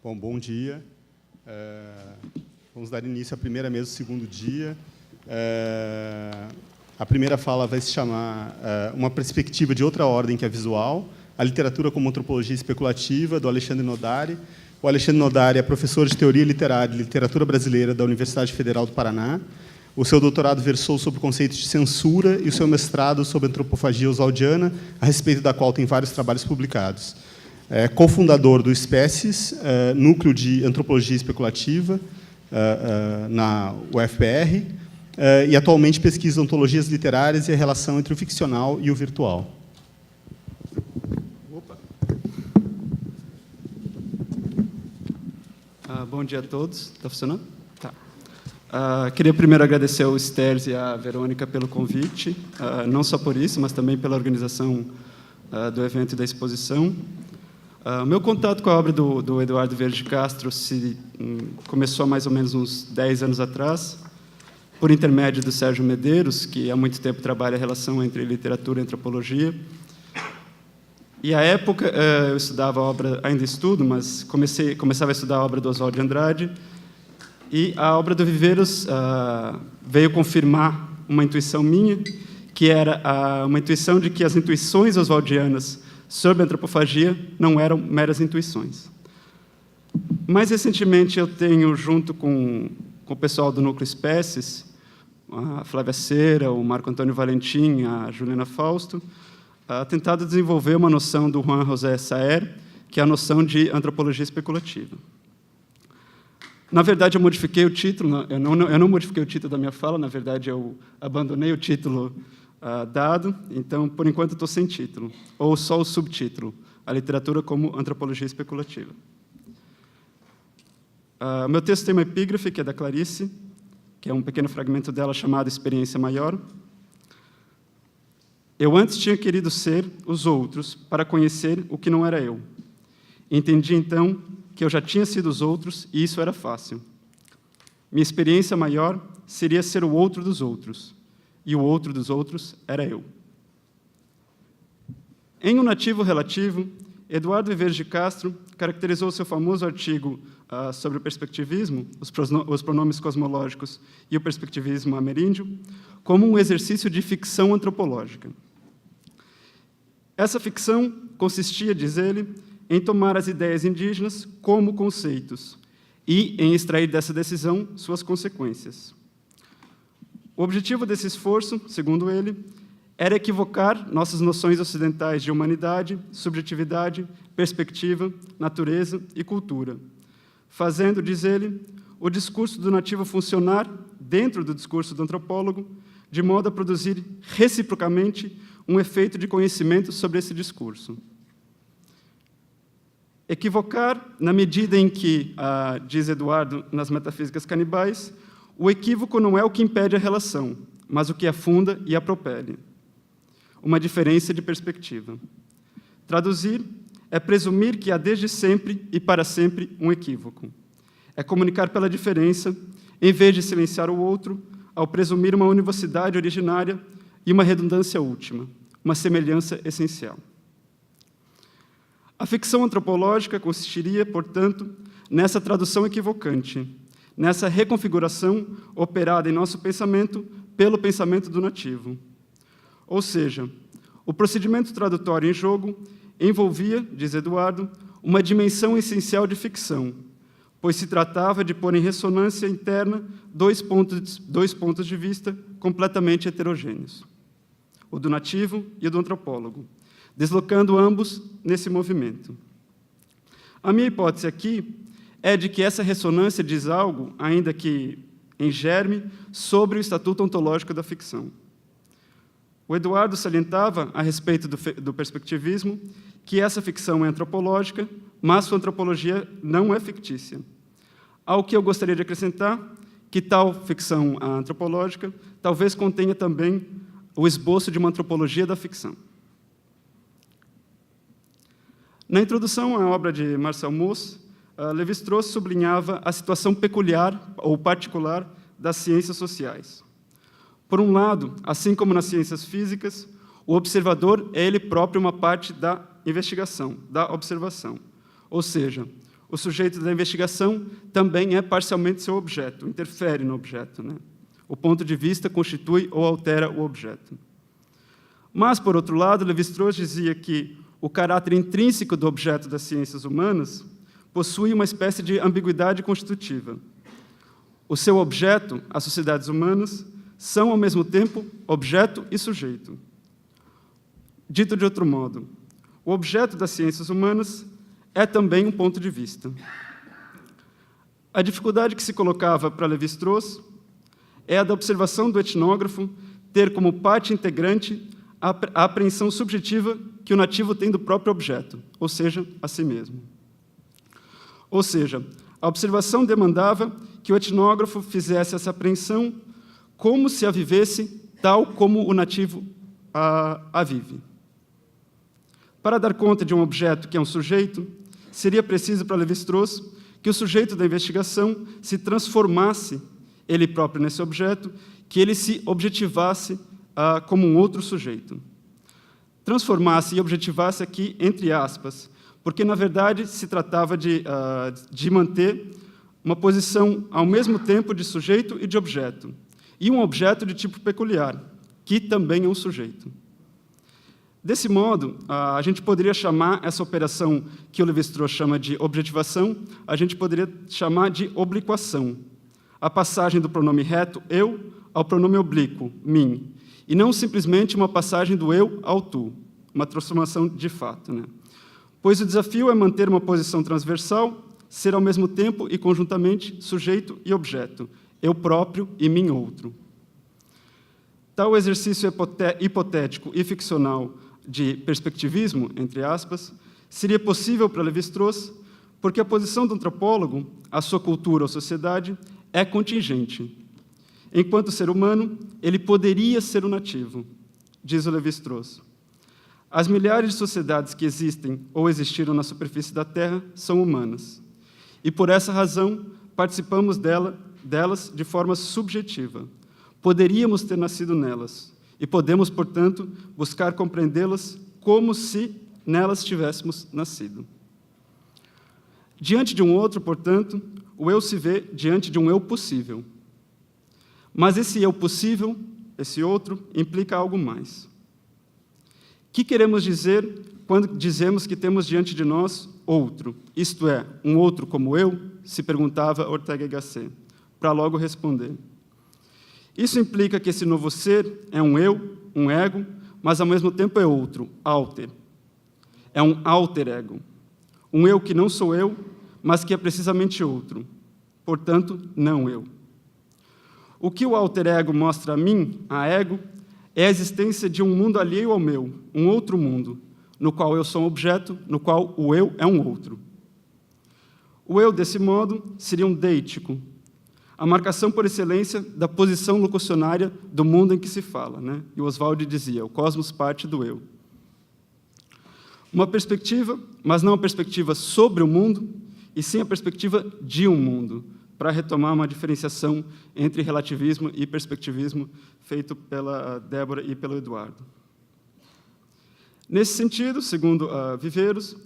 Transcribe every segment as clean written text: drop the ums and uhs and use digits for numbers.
Bom dia. Vamos dar início à primeira mesa do segundo dia. A primeira fala vai se chamar Uma perspectiva de outra ordem que é visual, a literatura como antropologia especulativa, do Alexandre Nodari. O Alexandre Nodari é professor de teoria literária e literatura brasileira da Universidade Federal do Paraná. O seu doutorado versou sobre o conceito de censura e o seu mestrado sobre antropofagia oswaldiana, a respeito da qual tem vários trabalhos publicados. É cofundador do Espécies, núcleo de antropologia especulativa na UFPR, e atualmente pesquisa ontologias literárias e a relação entre o ficcional e o virtual. Bom dia a todos. Está funcionando? Tá. Queria primeiro agradecer ao Sters e à Verônica pelo convite, não só por isso, mas também pela organização do evento e da exposição. O meu contato com a obra do Eduardo Vieira de Castro começou há mais ou menos uns 10 anos atrás, por intermédio do Sérgio Medeiros, que há muito tempo trabalha a relação entre literatura e antropologia. E, à época, eu estudava a obra, ainda estudo, mas começava a estudar a obra do Oswald de Andrade, e a obra do Viveiros veio confirmar uma intuição minha, que era uma intuição de que as intuições oswaldianas sobre a antropofagia não eram meras intuições. Mais recentemente, eu tenho, junto com o pessoal do Núcleo Espécies, a Flávia Cera, o Marco Antônio Valentim, a Juliana Fausto, tentado desenvolver uma noção do Juan José Saer, que é a noção de antropologia especulativa. Na verdade, eu modifiquei o título, eu não modifiquei o título da minha fala, na verdade, eu abandonei o título dado, então, por enquanto, estou sem título, ou só o subtítulo, a literatura como antropologia especulativa. Meu texto tem uma epígrafe, que é da Clarice, que é um pequeno fragmento dela chamado Experiência Maior. Eu antes tinha querido ser os outros para conhecer o que não era eu. Entendi, então, que eu já tinha sido os outros e isso era fácil. Minha experiência maior seria ser o outro dos outros. E o outro dos outros era eu. Em Um Nativo Relativo, Eduardo Vieira de Castro caracterizou seu famoso artigo sobre o perspectivismo, os pronomes cosmológicos e o perspectivismo ameríndio, como um exercício de ficção antropológica. Essa ficção consistia, diz ele, em tomar as ideias indígenas como conceitos e em extrair dessa decisão suas consequências. O objetivo desse esforço, segundo ele, era equivocar nossas noções ocidentais de humanidade, subjetividade, perspectiva, natureza e cultura, fazendo, diz ele, o discurso do nativo funcionar dentro do discurso do antropólogo, de modo a produzir reciprocamente um efeito de conhecimento sobre esse discurso. Equivocar na medida em que, diz Eduardo nas Metafísicas Canibais, o equívoco não é o que impede a relação, mas o que afunda e a propele. Uma diferença de perspectiva. Traduzir é presumir que há desde sempre e para sempre um equívoco. É comunicar pela diferença, em vez de silenciar o outro, ao presumir uma univocidade originária e uma redundância última, uma semelhança essencial. A ficção antropológica consistiria, portanto, nessa tradução equivocante, nessa reconfiguração operada em nosso pensamento pelo pensamento do nativo. Ou seja, o procedimento tradutório em jogo envolvia, diz Eduardo, uma dimensão essencial de ficção, pois se tratava de pôr em ressonância interna dois pontos de vista completamente heterogêneos, o do nativo e o do antropólogo, deslocando ambos nesse movimento. A minha hipótese aqui é de que essa ressonância diz algo, ainda que em germe, sobre o estatuto ontológico da ficção. O Eduardo salientava, a respeito do perspectivismo, que essa ficção é antropológica, mas sua antropologia não é fictícia. Ao que eu gostaria de acrescentar, que tal ficção antropológica talvez contenha também o esboço de uma antropologia da ficção. Na introdução à obra de Marcel Mauss, Lévi-Strauss sublinhava a situação peculiar ou particular das ciências sociais. Por um lado, assim como nas ciências físicas, o observador é ele próprio uma parte da investigação, da observação. Ou seja, o sujeito da investigação também é parcialmente seu objeto, interfere no objeto, né? O ponto de vista constitui ou altera o objeto. Mas, por outro lado, Lévi-Strauss dizia que o caráter intrínseco do objeto das ciências humanas possui uma espécie de ambiguidade constitutiva. O seu objeto, as sociedades humanas, são, ao mesmo tempo, objeto e sujeito. Dito de outro modo, o objeto das ciências humanas é também um ponto de vista. A dificuldade que se colocava para Lévi-Strauss é a da observação do etnógrafo ter como parte integrante a apreensão subjetiva que o nativo tem do próprio objeto, ou seja, a si mesmo. Ou seja, a observação demandava que o etnógrafo fizesse essa apreensão como se a vivesse tal como o nativo a vive. Para dar conta de um objeto que é um sujeito, seria preciso para Lévi-Strauss que o sujeito da investigação se transformasse ele próprio nesse objeto, que ele se objetivasse como um outro sujeito. Transformasse e objetivasse aqui entre aspas, porque, na verdade, se tratava de manter uma posição ao mesmo tempo de sujeito e de objeto, e um objeto de tipo peculiar, que também é um sujeito. Desse modo, a gente poderia chamar essa operação que o Lévi-Strauss chama de objetivação, a gente poderia chamar de obliquação, a passagem do pronome reto, eu, ao pronome oblíquo, mim, e não simplesmente uma passagem do eu ao tu, uma transformação de fato, né? Pois o desafio é manter uma posição transversal, ser ao mesmo tempo e conjuntamente sujeito e objeto, eu próprio e mim outro. Tal exercício hipotético e ficcional de perspectivismo, entre aspas, seria possível para Lévi-Strauss porque a posição do antropólogo, a sua cultura ou sociedade, é contingente. Enquanto ser humano, ele poderia ser o nativo, diz o Lévi-Strauss. As milhares de sociedades que existem ou existiram na superfície da Terra são humanas, e por essa razão participamos delas de forma subjetiva. Poderíamos ter nascido nelas, e podemos, portanto, buscar compreendê-las como se nelas tivéssemos nascido. Diante de um outro, portanto, o eu se vê diante de um eu possível. Mas esse eu possível, esse outro, implica algo mais. O que queremos dizer quando dizemos que temos diante de nós outro, isto é, um outro como eu? Se perguntava Ortega y Gasset, para logo responder. Isso implica que esse novo ser é um eu, um ego, mas ao mesmo tempo é outro, alter. É um alter ego. Um eu que não sou eu, mas que é precisamente outro. Portanto, não eu. O que o alter ego mostra a mim, a ego, é a existência de um mundo alheio ao meu, um outro mundo, no qual eu sou um objeto, no qual o eu é um outro. O eu, desse modo, seria um deítico, a marcação por excelência da posição locucionária do mundo em que se fala, né? E o Oswald dizia, o cosmos parte do eu. Uma perspectiva, mas não a perspectiva sobre o mundo, e sim a perspectiva de um mundo, para retomar uma diferenciação entre relativismo e perspectivismo feito pela Débora e pelo Eduardo. Nesse sentido, segundo Viveiros,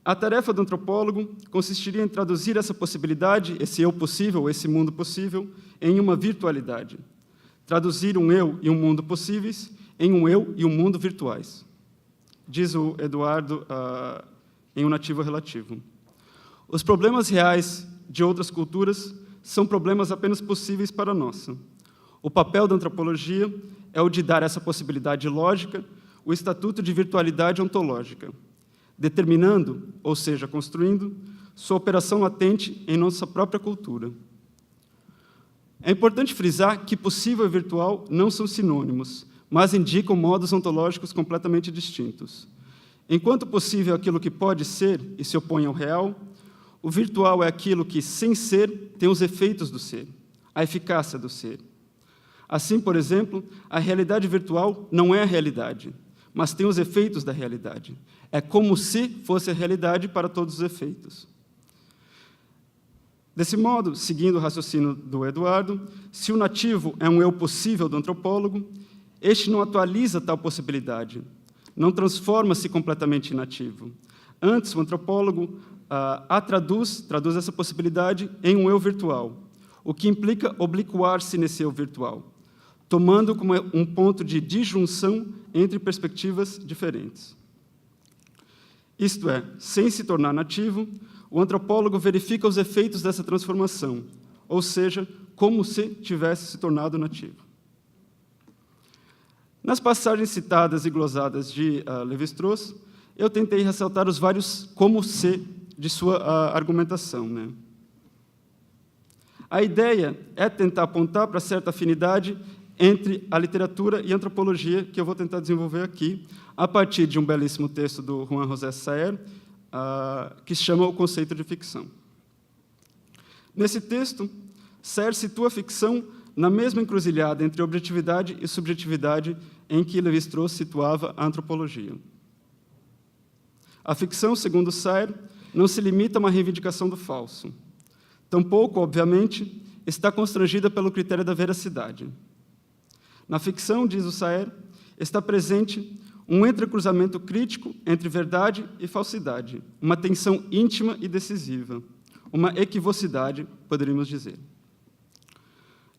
a tarefa do antropólogo consistiria em traduzir essa possibilidade, esse eu possível, esse mundo possível, em uma virtualidade. Traduzir um eu e um mundo possíveis em um eu e um mundo virtuais. Diz o Eduardo em um nativo relativo. Os problemas reais de outras culturas são problemas apenas possíveis para a nossa. O papel da antropologia é o de dar essa possibilidade lógica, o estatuto de virtualidade ontológica, determinando, ou seja, construindo, sua operação latente em nossa própria cultura. É importante frisar que possível e virtual não são sinônimos, mas indicam modos ontológicos completamente distintos. Enquanto possível é aquilo que pode ser e se opõe ao real, o virtual é aquilo que, sem ser, tem os efeitos do ser, a eficácia do ser. Assim, por exemplo, a realidade virtual não é a realidade, mas tem os efeitos da realidade. É como se fosse a realidade para todos os efeitos. Desse modo, seguindo o raciocínio do Eduardo, se o nativo é um eu possível do antropólogo, este não atualiza tal possibilidade, não transforma-se completamente em nativo. Antes, o antropólogo traduz essa possibilidade em um eu virtual, o que implica obliquar-se nesse eu virtual, tomando como um ponto de disjunção entre perspectivas diferentes. Isto é, sem se tornar nativo, o antropólogo verifica os efeitos dessa transformação, ou seja, como se tivesse se tornado nativo. Nas passagens citadas e glosadas de Lévi-Strauss, eu tentei ressaltar os vários como se de sua argumentação, né? A ideia é tentar apontar para certa afinidade entre a literatura e a antropologia, que eu vou tentar desenvolver aqui, a partir de um belíssimo texto do Juan José Saer, que se chama O Conceito de Ficção. Nesse texto, Saer situa a ficção na mesma encruzilhada entre objetividade e subjetividade em que Lévi-Strauss situava a antropologia. A ficção, segundo Saer, não se limita a uma reivindicação do falso. Tampouco, obviamente, está constrangida pelo critério da veracidade. Na ficção, diz o Saer, está presente um entrecruzamento crítico entre verdade e falsidade, uma tensão íntima e decisiva, uma equivocidade, poderíamos dizer.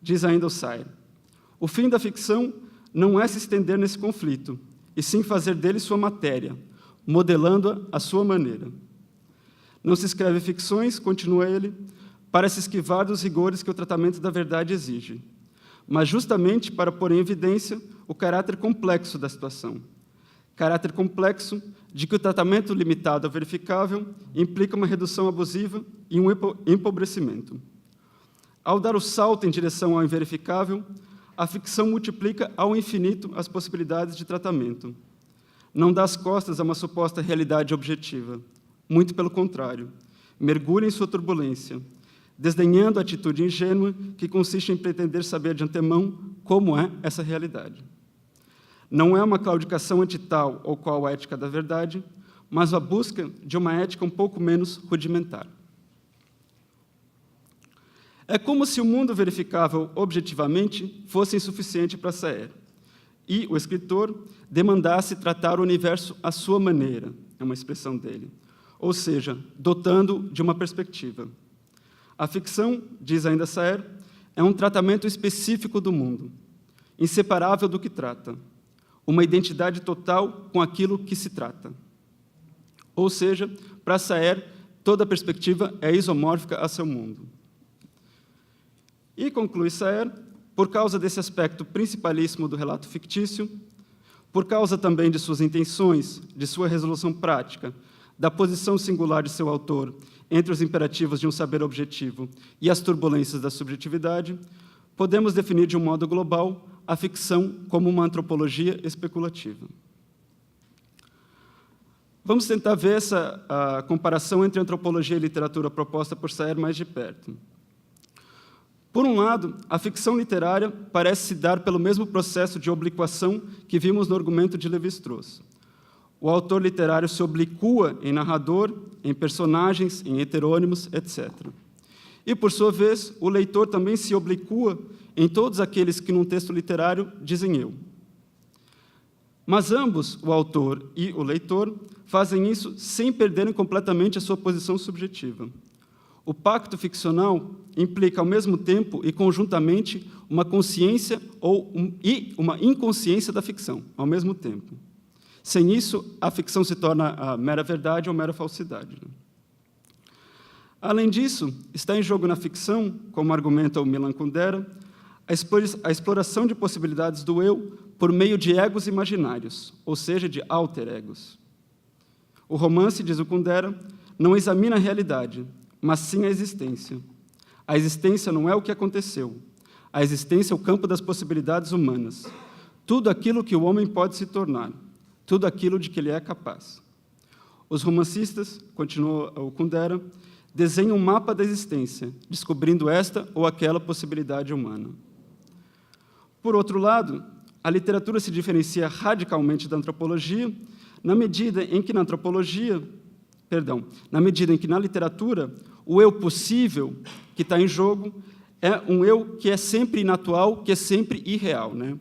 Diz ainda o Saer, o fim da ficção não é se estender nesse conflito, e sim fazer dele sua matéria, modelando-a à sua maneira. Não se escreve ficções, continua ele, para se esquivar dos rigores que o tratamento da verdade exige, mas justamente para pôr em evidência o caráter complexo da situação. Caráter complexo de que o tratamento limitado ao verificável implica uma redução abusiva e um empobrecimento. Ao dar o salto em direção ao inverificável, a ficção multiplica ao infinito as possibilidades de tratamento. Não dá as costas a uma suposta realidade objetiva. Muito pelo contrário, mergulha em sua turbulência, desdenhando a atitude ingênua que consiste em pretender saber de antemão como é essa realidade. Não é uma claudicação ante tal ou qual ética da verdade, mas a busca de uma ética um pouco menos rudimentar. É como se o mundo verificável objetivamente fosse insuficiente para Saer, e o escritor demandasse tratar o universo à sua maneira, é uma expressão dele, ou seja, dotando de uma perspectiva. A ficção, diz ainda Saer, é um tratamento específico do mundo, inseparável do que trata, uma identidade total com aquilo que se trata. Ou seja, para Saer, toda perspectiva é isomórfica a seu mundo. E conclui Saer, por causa desse aspecto principalíssimo do relato fictício, por causa também de suas intenções, de sua resolução prática, da posição singular de seu autor entre os imperativos de um saber objetivo e as turbulências da subjetividade, podemos definir de um modo global a ficção como uma antropologia especulativa. Vamos tentar ver essa comparação entre antropologia e literatura proposta por Saer mais de perto. Por um lado, a ficção literária parece se dar pelo mesmo processo de obliquação que vimos no argumento de Lévi-Strauss. O autor literário se oblicua em narrador, em personagens, em heterônimos, etc. E, por sua vez, o leitor também se oblicua em todos aqueles que, num texto literário, dizem eu. Mas ambos, o autor e o leitor, fazem isso sem perderem completamente a sua posição subjetiva. O pacto ficcional implica, ao mesmo tempo e conjuntamente, uma consciência e uma inconsciência da ficção, ao mesmo tempo. Sem isso, a ficção se torna a mera verdade ou mera falsidade. Além disso, está em jogo na ficção, como argumenta o Milan Kundera, a exploração de possibilidades do eu por meio de egos imaginários, ou seja, de alter egos. O romance, diz o Kundera, não examina a realidade, mas sim a existência. A existência não é o que aconteceu. A existência é o campo das possibilidades humanas. Tudo aquilo que o homem pode se tornar. Tudo aquilo de que ele é capaz. Os romancistas, continua o Kundera, desenham um mapa da existência, descobrindo esta ou aquela possibilidade humana. Por outro lado, a literatura se diferencia radicalmente da antropologia na medida em que na literatura, o eu possível que está em jogo é um eu que é sempre inatual, que é sempre irreal, né?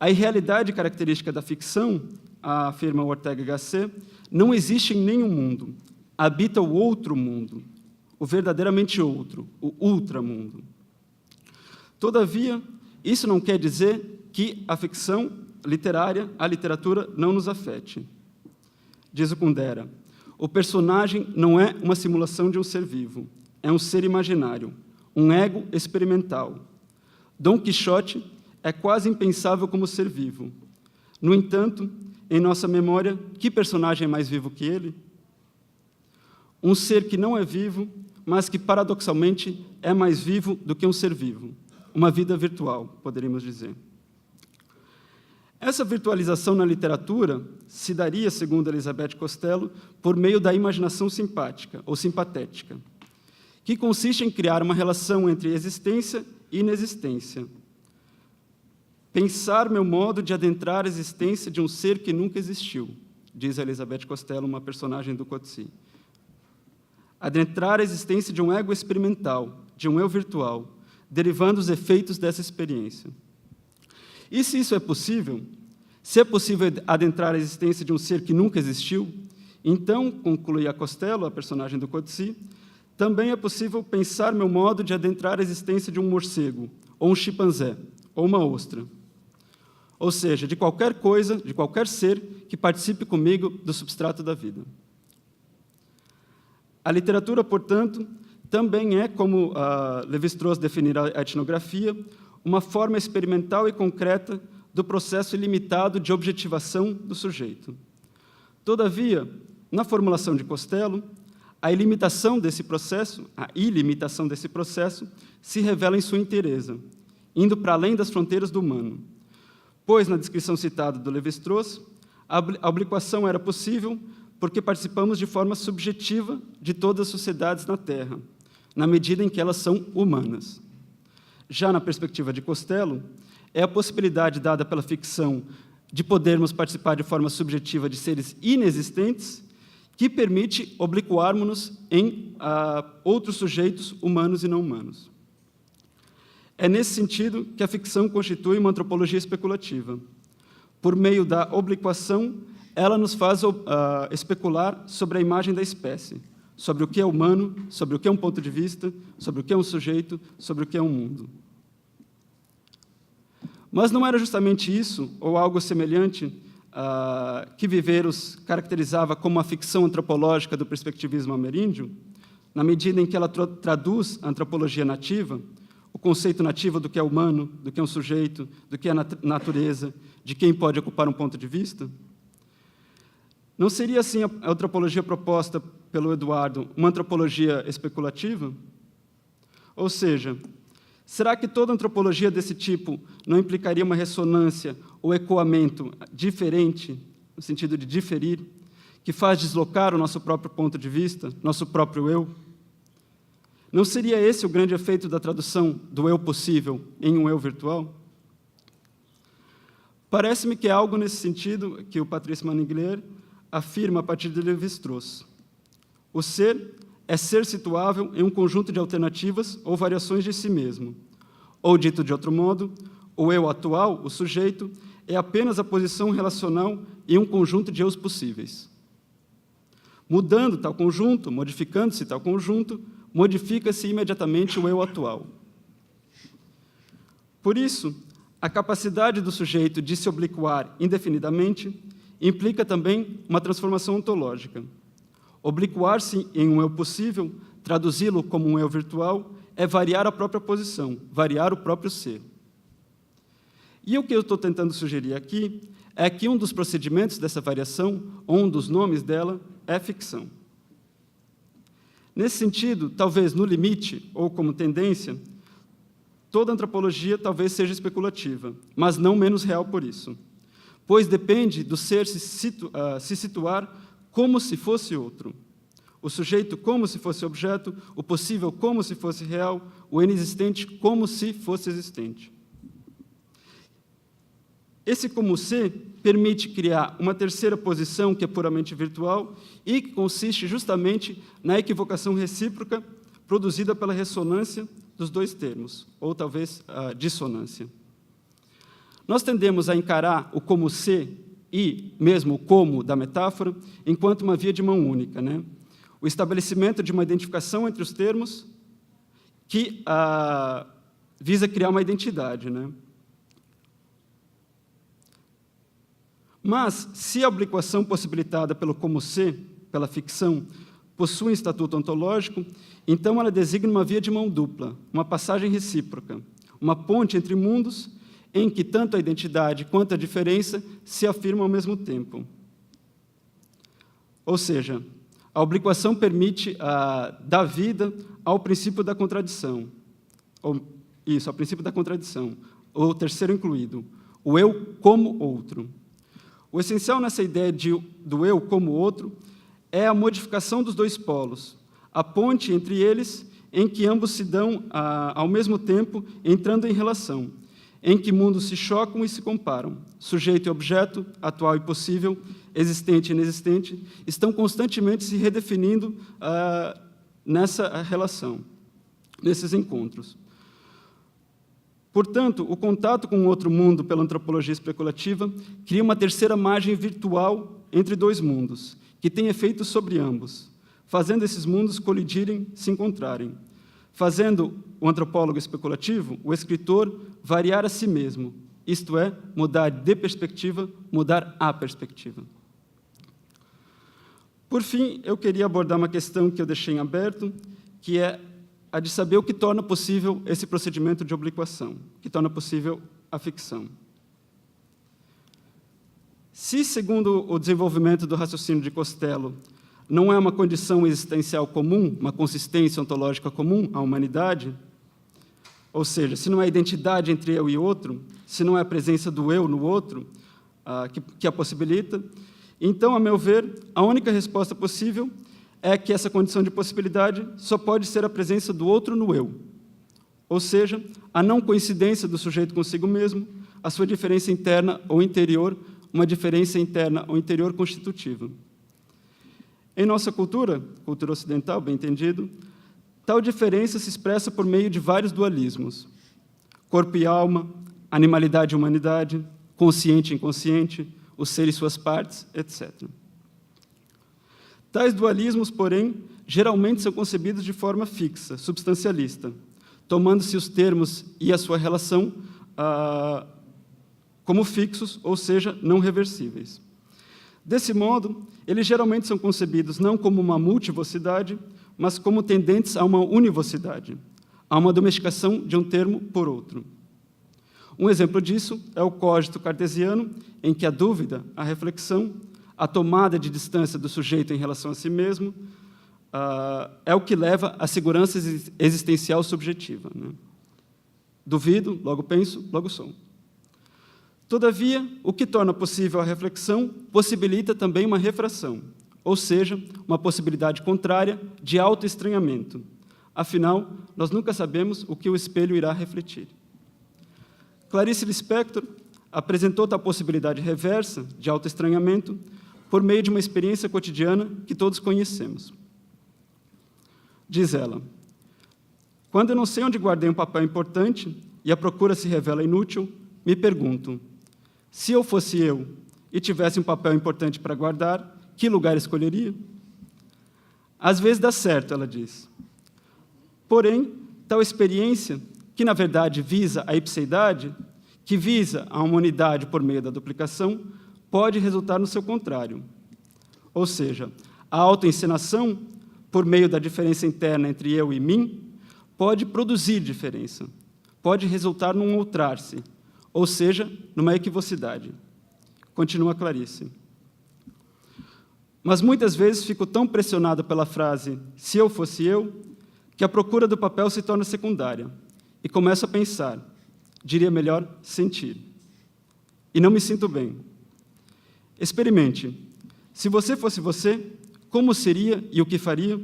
A irrealidade característica da ficção, afirma Ortega y Gasset, não existe em nenhum mundo. habita o outro mundo, o verdadeiramente outro, o ultramundo. Todavia, isso não quer dizer que a ficção literária, a literatura, não nos afete. Diz o Kundera, o personagem não é uma simulação de um ser vivo, é um ser imaginário, um ego experimental. Dom Quixote é quase impensável como ser vivo. No entanto, em nossa memória, que personagem é mais vivo que ele? Um ser que não é vivo, mas que, paradoxalmente, é mais vivo do que um ser vivo. Uma vida virtual, poderíamos dizer. Essa virtualização na literatura se daria, segundo Elizabeth Costello, por meio da imaginação simpática, ou simpatética, que consiste em criar uma relação entre existência e inexistência. Pensar meu modo de adentrar a existência de um ser que nunca existiu, diz Elizabeth Costello, uma personagem do Coetzee. Adentrar a existência de um ego experimental, de um eu virtual, derivando os efeitos dessa experiência. E se isso é possível, se é possível adentrar a existência de um ser que nunca existiu, então, conclui a Costello, a personagem do Coetzee, também é possível pensar meu modo de adentrar a existência de um morcego, ou um chimpanzé, ou uma ostra. Ou seja, de qualquer coisa, de qualquer ser que participe comigo do substrato da vida. A literatura, portanto, também é, como Lévi-Strauss definirá a etnografia, uma forma experimental e concreta do processo ilimitado de objetivação do sujeito. Todavia, na formulação de Costello, a ilimitação desse processo se revela em sua inteireza, indo para além das fronteiras do humano. Pois, na descrição citada do Lévi-Strauss, a obliquação era possível porque participamos de forma subjetiva de todas as sociedades na Terra, na medida em que elas são humanas. Já na perspectiva de Costello, é a possibilidade dada pela ficção de podermos participar de forma subjetiva de seres inexistentes que permite obliquarmos-nos em outros sujeitos humanos e não humanos. É nesse sentido que a ficção constitui uma antropologia especulativa. Por meio da obliquação, ela nos faz especular sobre a imagem da espécie, sobre o que é humano, sobre o que é um ponto de vista, sobre o que é um sujeito, sobre o que é um mundo. Mas não era justamente isso, ou algo semelhante, que Viveiros caracterizava como a ficção antropológica do perspectivismo ameríndio, na medida em que ela traduz a antropologia nativa, o conceito nativo do que é humano, do que é um sujeito, do que é natureza, de quem pode ocupar um ponto de vista? Não seria, assim, a antropologia proposta pelo Eduardo uma antropologia especulativa? Ou seja, será que toda antropologia desse tipo não implicaria uma ressonância ou ecoamento diferente, no sentido de diferir, que faz deslocar o nosso próprio ponto de vista, nosso próprio eu? Não seria esse o grande efeito da tradução do eu possível em um eu virtual? Parece-me que é algo nesse sentido que o Patrice Maniglier afirma a partir de Lévi-Strauss. O ser é ser situável em um conjunto de alternativas ou variações de si mesmo. Ou, dito de outro modo, o eu atual, o sujeito, é apenas a posição relacional em um conjunto de eus possíveis. Mudando tal conjunto, modificando-se tal conjunto, modifica-se imediatamente o eu atual. Por isso, a capacidade do sujeito de se obliquar indefinidamente implica também uma transformação ontológica. Obliquar-se em um eu possível, traduzi-lo como um eu virtual, é variar a própria posição, variar o próprio ser. E o que eu estou tentando sugerir aqui é que um dos procedimentos dessa variação, ou um dos nomes dela, é ficção. Nesse sentido, talvez no limite, ou como tendência, toda antropologia talvez seja especulativa, mas não menos real por isso, pois depende do ser se situar como se fosse outro, o sujeito como se fosse objeto, o possível como se fosse real, o inexistente como se fosse existente. Esse como se permite criar uma terceira posição que é puramente virtual e que consiste justamente na equivocação recíproca produzida pela ressonância dos dois termos, ou talvez a dissonância. Nós tendemos a encarar o como se e mesmo o como da metáfora enquanto uma via de mão única, né? o estabelecimento de uma identificação entre os termos que visa criar uma identidade, né? Mas, se a obliquação possibilitada pelo como se, pela ficção, possui um estatuto ontológico, então ela designa uma via de mão dupla, uma passagem recíproca, uma ponte entre mundos em que tanto a identidade quanto a diferença se afirmam ao mesmo tempo. Ou seja, a obliquação permite dar vida ao princípio da contradição. Ao princípio da contradição, o terceiro incluído, o eu como outro. O essencial nessa ideia do eu como outro é a modificação dos dois polos, a ponte entre eles em que ambos se dão ao mesmo tempo entrando em relação, em que mundos se chocam e se comparam. Sujeito e objeto, atual e possível, existente e inexistente, estão constantemente se redefinindo nessa relação, nesses encontros. Portanto, o contato com outro mundo pela antropologia especulativa cria uma terceira margem virtual entre dois mundos, que tem efeitos sobre ambos, fazendo esses mundos colidirem, se encontrarem, fazendo o antropólogo especulativo, o escritor, variar a si mesmo, isto é, mudar de perspectiva, mudar a perspectiva. Por fim, eu queria abordar uma questão que eu deixei em aberto, que é a de saber o que torna possível esse procedimento de obliquação, que torna possível a ficção. Se, segundo o desenvolvimento do raciocínio de Costello, não é uma condição existencial comum, uma consistência ontológica comum à humanidade, ou seja, se não é a identidade entre eu e outro, se não é a presença do eu no outro que a possibilita, então, a meu ver, a única resposta possível é que essa condição de possibilidade só pode ser a presença do outro no eu, ou seja, a não coincidência do sujeito consigo mesmo, a sua diferença interna ou interior, uma diferença interna ou interior constitutiva. Em nossa cultura ocidental, bem entendido, tal diferença se expressa por meio de vários dualismos: corpo e alma, animalidade e humanidade, consciente e inconsciente, o ser e suas partes, etc. Tais dualismos, porém, geralmente são concebidos de forma fixa, substancialista, tomando-se os termos e a sua relação como fixos, ou seja, não reversíveis. Desse modo, eles geralmente são concebidos não como uma multivocidade, mas como tendentes a uma univocidade, a uma domesticação de um termo por outro. Um exemplo disso é o cogito cartesiano, em que a dúvida, a reflexão, a tomada de distância do sujeito em relação a si mesmo, é o que leva à segurança existencial subjetiva, né? Duvido, logo penso, logo sou. Todavia, o que torna possível a reflexão possibilita também uma refração, ou seja, uma possibilidade contrária de autoestranhamento. Afinal, nós nunca sabemos o que o espelho irá refletir. Clarice Lispector apresentou tal possibilidade reversa de autoestranhamento por meio de uma experiência cotidiana que todos conhecemos. Diz ela: quando eu não sei onde guardei um papel importante e a procura se revela inútil, me pergunto, se eu fosse eu e tivesse um papel importante para guardar, que lugar escolheria? Às vezes dá certo, ela diz. Porém, tal experiência, que na verdade visa a ipseidade, que visa a uma unidade por meio da duplicação, pode resultar no seu contrário. Ou seja, a autoencenação, por meio da diferença interna entre eu e mim, pode produzir diferença, pode resultar num outrar-se, ou seja, numa equivocidade. Continua Clarice. Mas muitas vezes fico tão pressionado pela frase "se eu fosse eu", que a procura do papel se torna secundária, e começo a pensar, diria melhor, sentir. E não me sinto bem. Experimente. Se você fosse você, como seria e o que faria?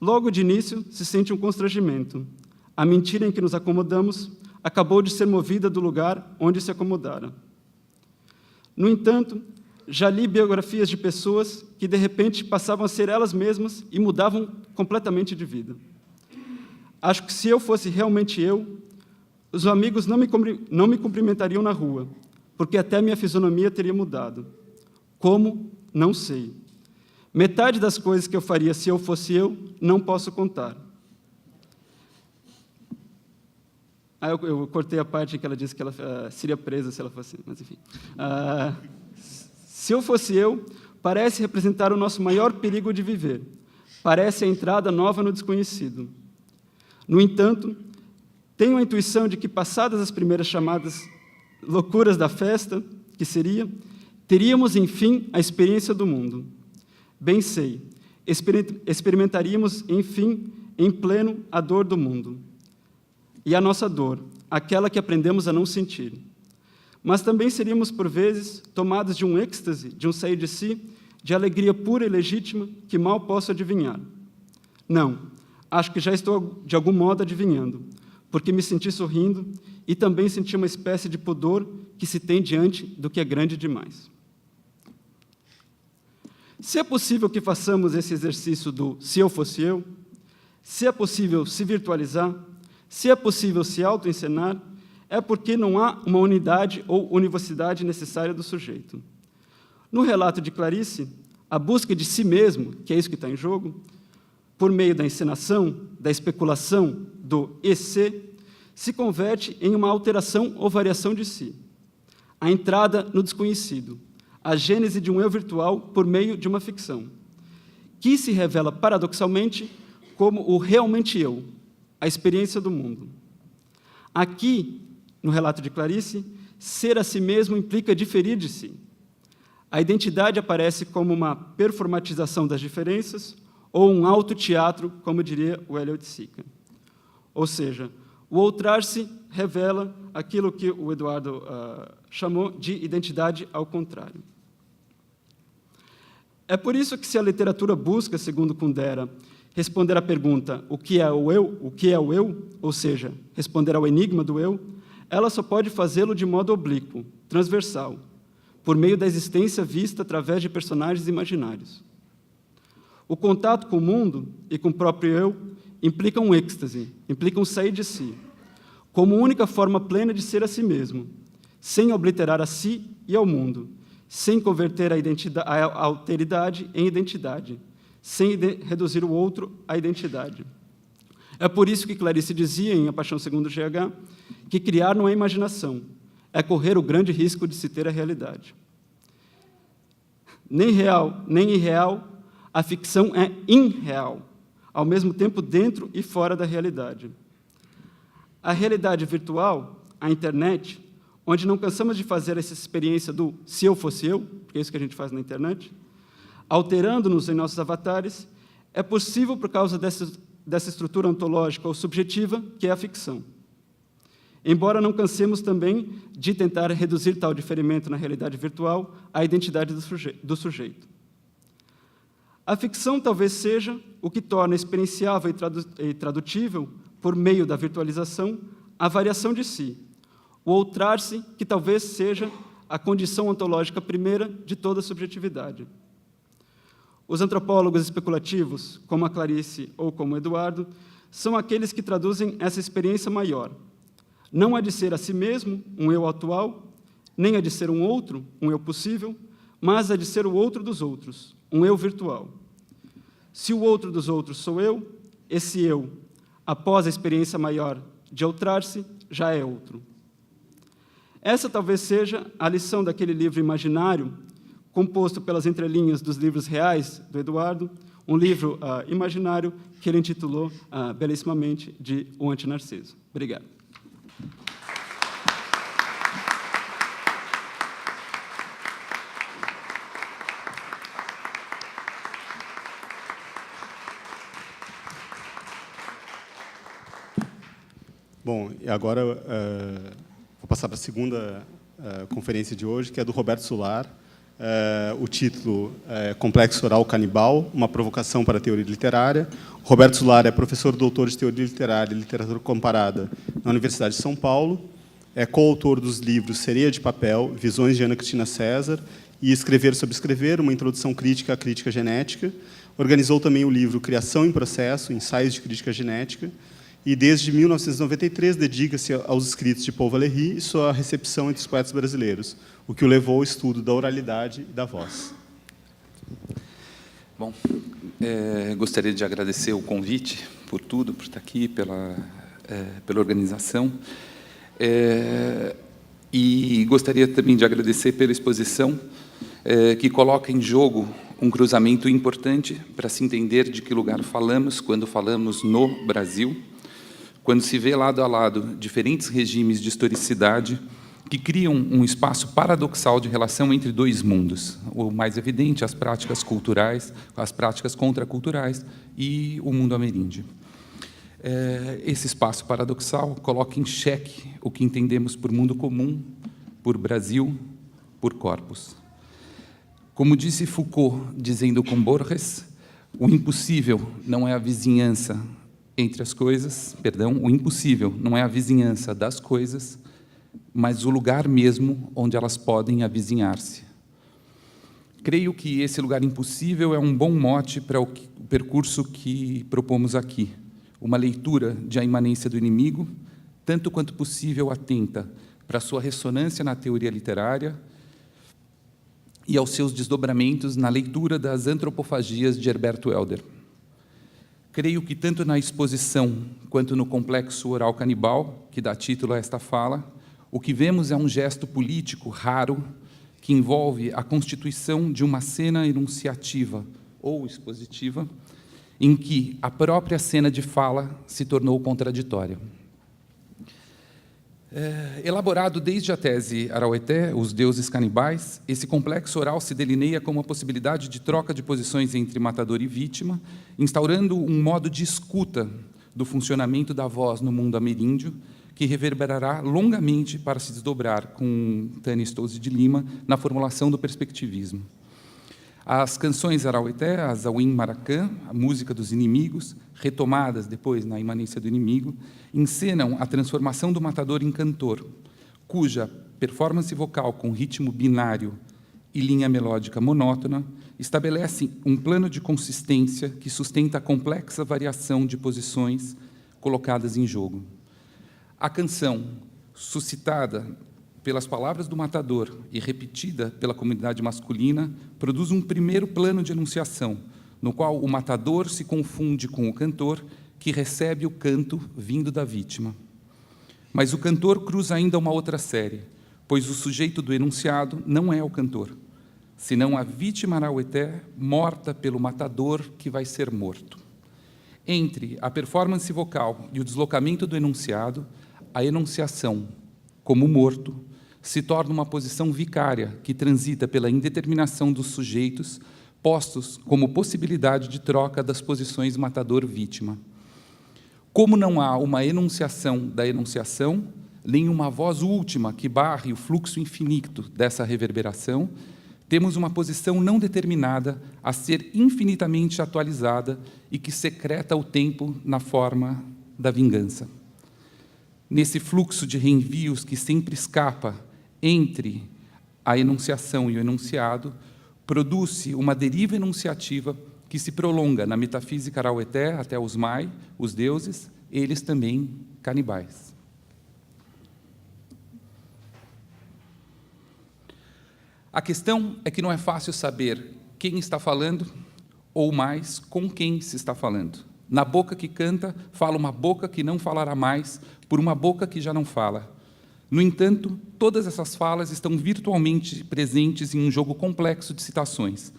Logo de início, se sente um constrangimento. A mentira em que nos acomodamos acabou de ser movida do lugar onde se acomodara. No entanto, já li biografias de pessoas que, de repente, passavam a ser elas mesmas e mudavam completamente de vida. Acho que, se eu fosse realmente eu, os amigos não me cumprimentariam na rua, porque até minha fisionomia teria mudado. Como? Não sei. Metade das coisas que eu faria se eu fosse eu, não posso contar. Eu cortei a parte em que ela disse que ela seria presa se ela fosse, mas enfim. Se eu fosse eu, parece representar o nosso maior perigo de viver. Parece a entrada nova no desconhecido. No entanto, tenho a intuição de que, passadas as primeiras chamadas loucuras da festa, que seria, teríamos, enfim, a experiência do mundo. Bem sei, experimentaríamos, enfim, em pleno, a dor do mundo. E a nossa dor, aquela que aprendemos a não sentir. Mas também seríamos, por vezes, tomados de um êxtase, de um sair de si, de alegria pura e legítima que mal posso adivinhar. Não, acho que já estou, de algum modo, adivinhando, porque me senti sorrindo e também senti uma espécie de pudor que se tem diante do que é grande demais. Se é possível que façamos esse exercício do se eu fosse eu, se é possível se virtualizar, se é possível se autoencenar, é porque não há uma unidade ou univocidade necessária do sujeito. No relato de Clarice, a busca de si mesmo, que é isso que está em jogo, por meio da encenação, da especulação, do e se converte em uma alteração ou variação de si. A entrada no desconhecido, a gênese de um eu virtual por meio de uma ficção, que se revela paradoxalmente como o realmente eu, a experiência do mundo. Aqui, no relato de Clarice, ser a si mesmo implica diferir de si. A identidade aparece como uma performatização das diferenças ou um autoteatro, como diria o Eliot Sica. Ou seja, o outrar-se revela aquilo que o Eduardo chamou de identidade ao contrário. É por isso que, se a literatura busca, segundo Kundera, responder à pergunta o que é o eu, ou seja, responder ao enigma do eu, ela só pode fazê-lo de modo oblíquo, transversal, por meio da existência vista através de personagens imaginários. O contato com o mundo e com o próprio eu implica um êxtase, implica um sair de si, como única forma plena de ser a si mesmo, sem obliterar a si e ao mundo, sem converter a alteridade em identidade, sem reduzir o outro à identidade. É por isso que Clarice dizia, em A Paixão segundo GH, que criar não é imaginação, é correr o grande risco de se ter a realidade. Nem real, nem irreal, a ficção é irreal, ao mesmo tempo dentro e fora da realidade. A realidade virtual, a internet, onde não cansamos de fazer essa experiência do se eu fosse eu, porque é isso que a gente faz na internet, alterando-nos em nossos avatares, é possível por causa dessa estrutura ontológica ou subjetiva que é a ficção. Embora não cansemos também de tentar reduzir tal diferimento na realidade virtual à identidade do sujeito. A ficção talvez seja o que torna experienciável e tradutível, por meio da virtualização, a variação de si, o outrar-se, que talvez seja a condição ontológica primeira de toda subjetividade. Os antropólogos especulativos, como a Clarice ou como o Eduardo, são aqueles que traduzem essa experiência maior. Não a de ser a si mesmo, um eu atual, nem a de ser um outro, um eu possível, mas a de ser o outro dos outros, um eu virtual. Se o outro dos outros sou eu, esse eu, após a experiência maior de outrar-se, já é outro. Essa talvez seja a lição daquele livro imaginário, composto pelas entrelinhas dos livros reais do Eduardo, um livro imaginário que ele intitulou belíssimamente de O Antinarciso. Obrigado. Bom, e agora vou passar para a segunda conferência de hoje, que é do Roberto Sular. O título é Complexo Oral Canibal, uma provocação para a teoria literária. Roberto Sular é professor doutor de teoria literária e literatura comparada na Universidade de São Paulo, é coautor dos livros Sereia de Papel, Visões de Ana Cristina César e Escrever sobre Escrever, uma introdução crítica à crítica genética. Organizou também o livro Criação em Processo, Ensaios de Crítica Genética, e desde 1993 dedica-se aos escritos de Paul Valéry e sua recepção entre os poetas brasileiros, o que o levou ao estudo da oralidade e da voz. Bom, gostaria de agradecer o convite, por tudo, por estar aqui, pela organização. E gostaria também de agradecer pela exposição, que coloca em jogo um cruzamento importante para se entender de que lugar falamos quando falamos no Brasil, quando se vê lado a lado diferentes regimes de historicidade que criam um espaço paradoxal de relação entre dois mundos. O mais evidente, as práticas culturais, as práticas contraculturais e o mundo ameríndio. Esse espaço paradoxal coloca em xeque o que entendemos por mundo comum, por Brasil, por corpus. Como disse Foucault, dizendo com Borges, o impossível não é a vizinhança entre as coisas, o impossível não é a vizinhança das coisas, mas o lugar mesmo onde elas podem avizinhar-se. Creio que esse lugar impossível é um bom mote para o percurso que propomos aqui. Uma leitura de A Imanência do Inimigo, tanto quanto possível atenta para a sua ressonância na teoria literária e aos seus desdobramentos na leitura das antropofagias de Herberto Helder. Creio que, tanto na exposição quanto no complexo oral canibal, que dá título a esta fala, o que vemos é um gesto político raro que envolve a constituição de uma cena enunciativa ou expositiva, em que a própria cena de fala se tornou contraditória. Elaborado desde a tese Araueté, Os Deuses Canibais, esse complexo oral se delineia como a possibilidade de troca de posições entre matador e vítima, instaurando um modo de escuta do funcionamento da voz no mundo ameríndio, que reverberará longamente para se desdobrar com Tânia Stolze de Lima na formulação do perspectivismo. As canções Araueté, a Zawin Maracã, a música dos inimigos, retomadas depois na Imanência do Inimigo, encenam a transformação do matador em cantor, cuja performance vocal com ritmo binário e linha melódica monótona estabelece um plano de consistência que sustenta a complexa variação de posições colocadas em jogo. A canção, suscitada pelas palavras do matador e repetida pela comunidade masculina, produz um primeiro plano de enunciação, no qual o matador se confunde com o cantor, que recebe o canto vindo da vítima. Mas o cantor cruza ainda uma outra série, pois o sujeito do enunciado não é o cantor, senão a vítima Araueté morta pelo matador que vai ser morto. Entre a performance vocal e o deslocamento do enunciado, a enunciação, como morto, se torna uma posição vicária que transita pela indeterminação dos sujeitos, postos como possibilidade de troca das posições matador-vítima. Como não há uma enunciação da enunciação, nem uma voz última que barre o fluxo infinito dessa reverberação, temos uma posição não determinada a ser infinitamente atualizada e que secreta o tempo na forma da vingança. Nesse fluxo de reenvios que sempre escapa entre a enunciação e o enunciado, produz-se uma deriva enunciativa que se prolonga na metafísica Araueté até os Mai, os deuses, eles também canibais. A questão é que não é fácil saber quem está falando ou mais com quem se está falando. Na boca que canta, fala uma boca que não falará mais, por uma boca que já não fala. No entanto, todas essas falas estão virtualmente presentes em um jogo complexo de citações.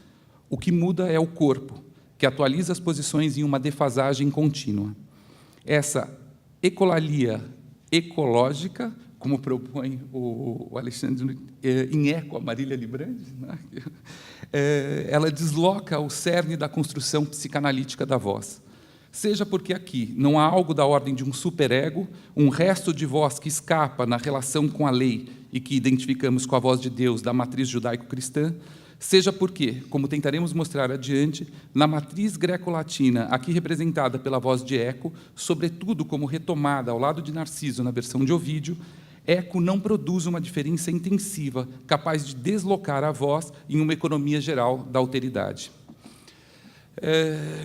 O que muda é o corpo, que atualiza as posições em uma defasagem contínua. Essa ecolalia ecológica, como propõe o Alexandre em eco a Marília Librandi, né? Ela desloca o cerne da construção psicanalítica da voz. Seja porque aqui não há algo da ordem de um superego, um resto de voz que escapa na relação com a lei e que identificamos com a voz de Deus da matriz judaico-cristã, seja porque, como tentaremos mostrar adiante, na matriz greco-latina, aqui representada pela voz de Eco, sobretudo como retomada ao lado de Narciso na versão de Ovídio, Eco não produz uma diferença intensiva, capaz de deslocar a voz em uma economia geral da alteridade.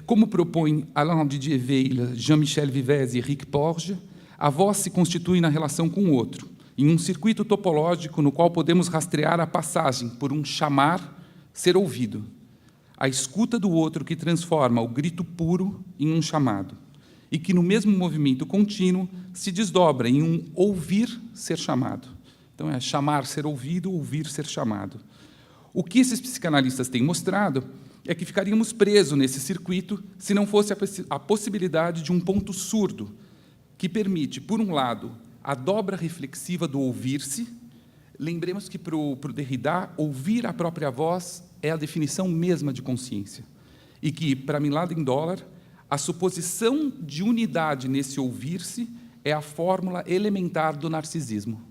Como propõem Alain Didier Weil, Jean-Michel Vivès e Rick Porge, a voz se constitui na relação com o outro, em um circuito topológico no qual podemos rastrear a passagem por um chamar, ser ouvido. a escuta do outro que transforma o grito puro em um chamado, e que, no mesmo movimento contínuo, se desdobra em um ouvir ser chamado. Então, é chamar, ser ouvido, ouvir, ser chamado. O que esses psicanalistas têm mostrado é que ficaríamos presos nesse circuito se não fosse a possibilidade de um ponto surdo que permite, por um lado, a dobra reflexiva do ouvir-se. Lembremos que, para o Derrida, ouvir a própria voz é a definição mesma de consciência. E que, para Milad em Dólar, a suposição de unidade nesse ouvir-se é a fórmula elementar do narcisismo.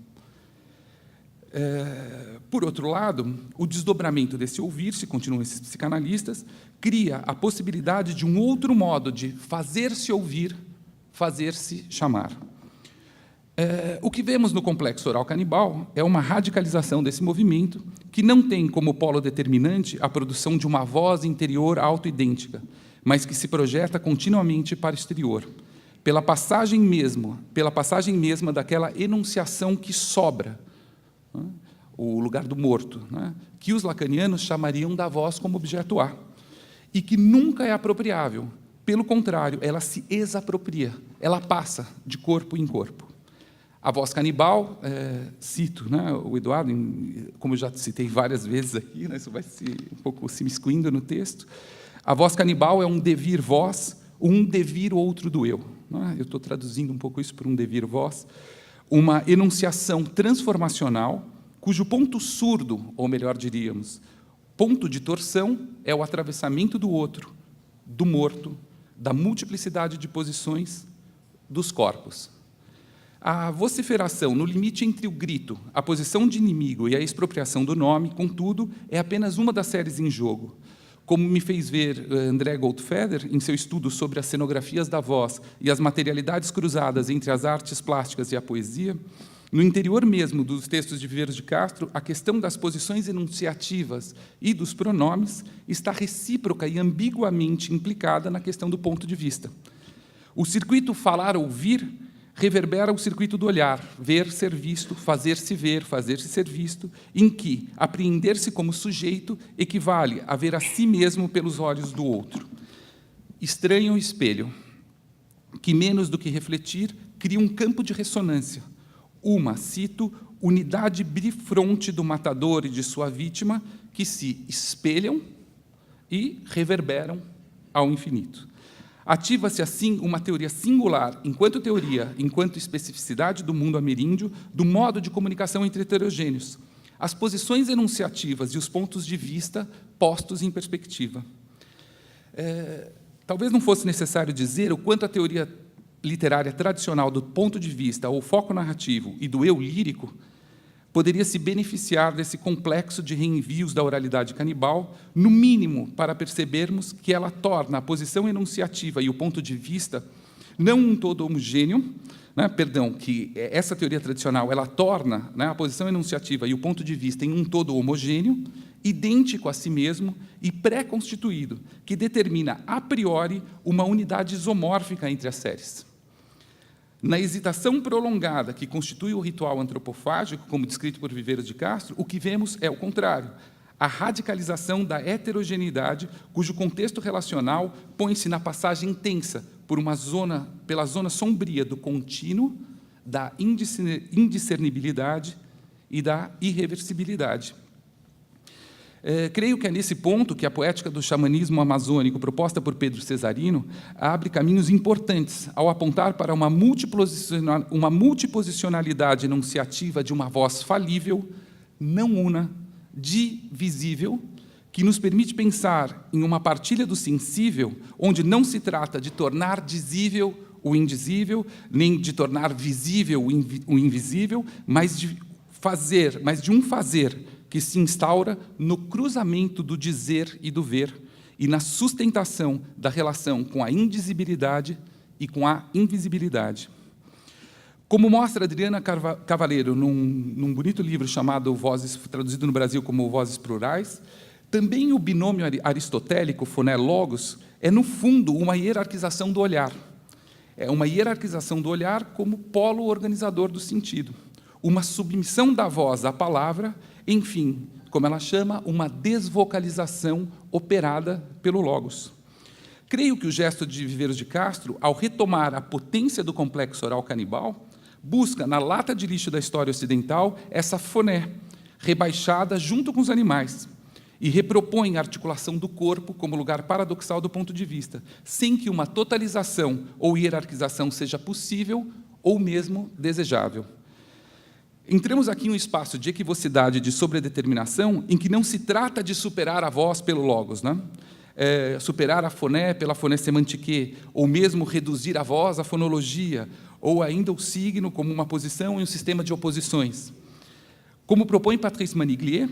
Por outro lado, o desdobramento desse ouvir-se, continuam esses psicanalistas, cria a possibilidade de um outro modo de fazer-se ouvir, fazer-se chamar. O que vemos no complexo oral canibal é uma radicalização desse movimento que não tem como polo determinante a produção de uma voz interior autoidêntica, mas que se projeta continuamente para o exterior, pela passagem mesma daquela enunciação que sobra, né, o lugar do morto, né, que os lacanianos chamariam da voz como objeto A, e que nunca é apropriável. Pelo contrário, ela se exapropria, ela passa de corpo em corpo. A voz canibal, cito, né, o Eduardo, como eu já citei várias vezes aqui, né, isso vai um pouco se miscuindo no texto, a voz canibal é um devir-voz, um devir outro do eu. Né? Eu estou traduzindo um pouco isso por um devir-voz, uma enunciação transformacional, cujo ponto surdo, ou melhor diríamos, ponto de torção, é o atravessamento do outro, do morto, da multiplicidade de posições dos corpos. A vociferação no limite entre o grito, a posição de inimigo e a expropriação do nome, contudo, é apenas uma das séries em jogo. Como me fez ver André Goldfeder, em seu estudo sobre as cenografias da voz e as materialidades cruzadas entre as artes plásticas e a poesia, no interior mesmo dos textos de Viveiros de Castro, a questão das posições enunciativas e dos pronomes está recíproca e ambiguamente implicada na questão do ponto de vista. O circuito falar-ouvir reverbera o circuito do olhar, ver, ser visto, fazer-se ver, fazer-se ser visto, em que apreender-se como sujeito equivale a ver a si mesmo pelos olhos do outro. Estranho espelho, que menos do que refletir, cria um campo de ressonância, uma, cito, unidade bifronte do matador e de sua vítima, que se espelham e reverberam ao infinito. Ativa-se, assim, uma teoria singular, enquanto teoria, enquanto especificidade do mundo ameríndio, do modo de comunicação entre heterogêneos, as posições enunciativas e os pontos de vista postos em perspectiva. Talvez não fosse necessário dizer o quanto a teoria literária tradicional do ponto de vista ou foco narrativo e do eu lírico poderia se beneficiar desse complexo de reenvios da oralidade canibal, no mínimo para percebermos que ela torna a posição enunciativa e o ponto de vista não um todo homogêneo, né, que essa teoria tradicional ela torna, né, a posição enunciativa e o ponto de vista em um todo homogêneo, idêntico a si mesmo e pré-constituído, que determina a priori uma unidade isomórfica entre as séries. Na hesitação prolongada que constitui o ritual antropofágico, como descrito por Viveiros de Castro, o que vemos é o contrário, a radicalização da heterogeneidade, cujo contexto relacional põe-se na passagem intensa pela zona sombria do contínuo, da indiscernibilidade e da irreversibilidade. Creio que é nesse ponto que a poética do xamanismo amazônico, proposta por Pedro Cesarino, abre caminhos importantes ao apontar para uma multiposicionalidade enunciativa de uma voz falível, não una, divisível, que nos permite pensar em uma partilha do sensível, onde não se trata de tornar dizível o indizível, nem de tornar visível o invisível, mas de um fazer que se instaura no cruzamento do dizer e do ver e na sustentação da relação com a indizibilidade e com a invisibilidade. Como mostra Adriana Cavaleiro num bonito livro chamado Vozes, traduzido no Brasil como Vozes Plurais, também o binômio aristotélico foné-logos é, no fundo, uma hierarquização do olhar. É uma hierarquização do olhar como polo organizador do sentido, uma submissão da voz à palavra, enfim, como ela chama, uma desvocalização operada pelo logos. Creio que o gesto de Viveiros de Castro, ao retomar a potência do complexo oral canibal, busca, na lata de lixo da história ocidental, essa foné, rebaixada junto com os animais, e repropõe a articulação do corpo como lugar paradoxal do ponto de vista, sem que uma totalização ou hierarquização seja possível ou mesmo desejável. Entramos aqui em um espaço de equivocidade e de sobredeterminação em que não se trata de superar a voz pelo logos, né? Superar a foné pela foné semantique, ou mesmo reduzir a voz à fonologia, ou ainda o signo como uma posição em um sistema de oposições. Como propõe Patrice Maniglier,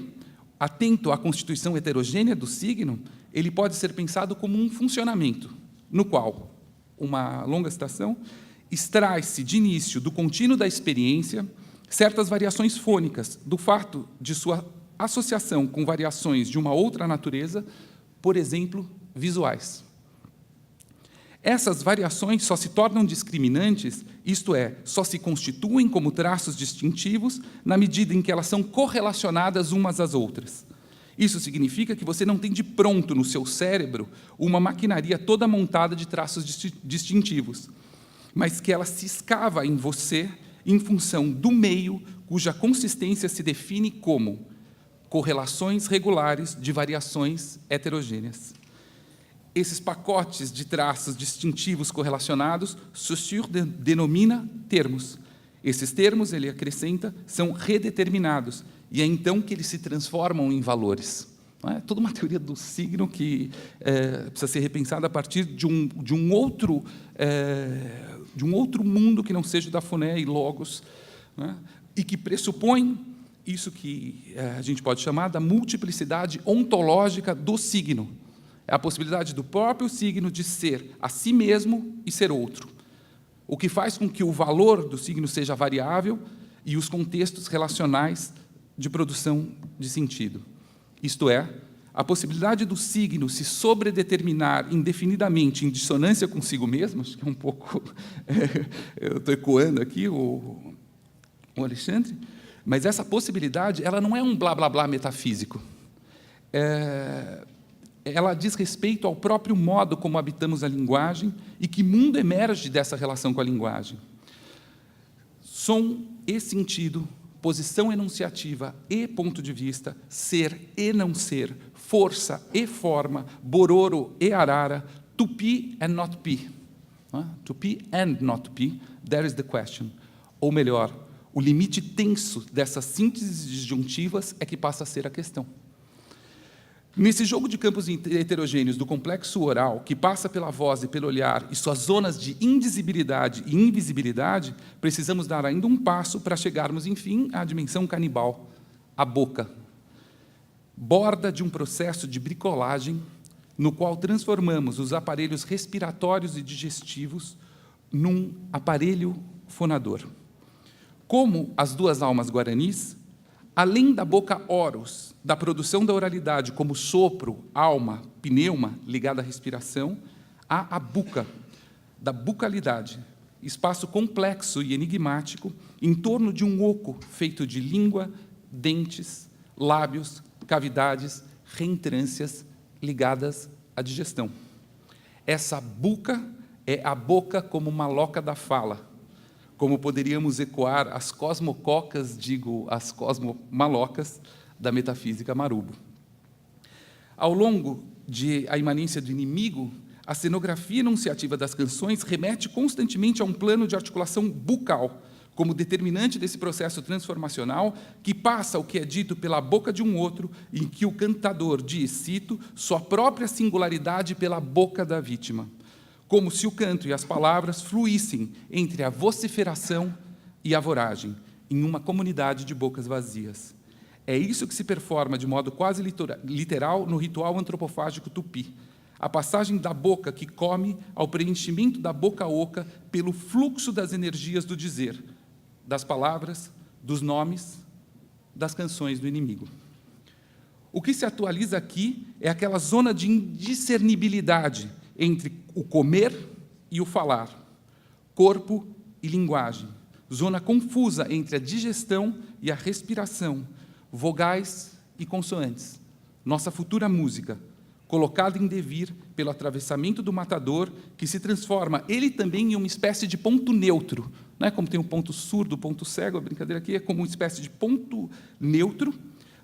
atento à constituição heterogênea do signo, ele pode ser pensado como um funcionamento, no qual, uma longa citação, extrai-se de início do contínuo da experiência certas variações fônicas, do fato de sua associação com variações de uma outra natureza, por exemplo, visuais. Essas variações só se tornam discriminantes, isto é, só se constituem como traços distintivos na medida em que elas são correlacionadas umas às outras. Isso significa que você não tem de pronto no seu cérebro uma maquinaria toda montada de traços distintivos, mas que ela se escava em você em função do meio cuja consistência se define como correlações regulares de variações heterogêneas. Esses pacotes de traços distintivos correlacionados, Saussure denomina termos. Esses termos, ele acrescenta, são redeterminados, e é então que eles se transformam em valores. Não é? Toda uma teoria do signo que precisa ser repensada a partir de um outro mundo que não seja o da foné e logos, não é? E que pressupõe isso que a gente pode chamar da multiplicidade ontológica do signo. É a possibilidade do próprio signo de ser a si mesmo e ser outro, o que faz com que o valor do signo seja variável e os contextos relacionais de produção de sentido. Isto é, a possibilidade do signo se sobredeterminar indefinidamente em dissonância consigo mesmo, acho que é um pouco... eu estou ecoando aqui o Alexandre, mas essa possibilidade ela não é um blá-blá-blá metafísico. Ela diz respeito ao próprio modo como habitamos a linguagem e que mundo emerge dessa relação com a linguagem. Som e sentido, posição enunciativa e ponto de vista, ser e não ser, força e forma, bororo e arara, to be and not be. To be and not be, there is the question. Ou melhor, o limite tenso dessas sínteses disjuntivas é que passa a ser a questão. Nesse jogo de campos heterogêneos do complexo oral, que passa pela voz e pelo olhar e suas zonas de indizibilidade e invisibilidade, precisamos dar ainda um passo para chegarmos, enfim, à dimensão canibal, a boca. Borda de um processo de bricolagem no qual transformamos os aparelhos respiratórios e digestivos num aparelho fonador. Como as duas almas guaranis, além da boca oros, da produção da oralidade como sopro, alma, pneuma, ligada à respiração, há a buca, da bucalidade, espaço complexo e enigmático em torno de um oco feito de língua, dentes, lábios, cavidades, reentrâncias ligadas à digestão. Essa buca é a boca como maloca da fala, como poderíamos ecoar as cosmococas, digo, as cosmomalocas da metafísica Marubo. Ao longo de A Imanência do Inimigo, a cenografia enunciativa das canções remete constantemente a um plano de articulação bucal, como determinante desse processo transformacional que passa o que é dito pela boca de um outro, em que o cantador diz, cito, sua própria singularidade pela boca da vítima, como se o canto e as palavras fluíssem entre a vociferação e a voragem, em uma comunidade de bocas vazias. É isso que se performa de modo quase literal no ritual antropofágico tupi, a passagem da boca que come ao preenchimento da boca oca pelo fluxo das energias do dizer, das palavras, dos nomes, das canções do inimigo. O que se atualiza aqui é aquela zona de indiscernibilidade entre o comer e o falar, corpo e linguagem, zona confusa entre a digestão e a respiração, vogais e consoantes. Nossa futura música, colocada em devir pelo atravessamento do matador, que se transforma, ele também, em uma espécie de ponto neutro. Não é como tem um ponto surdo, ponto cego, a brincadeira aqui é como uma espécie de ponto neutro,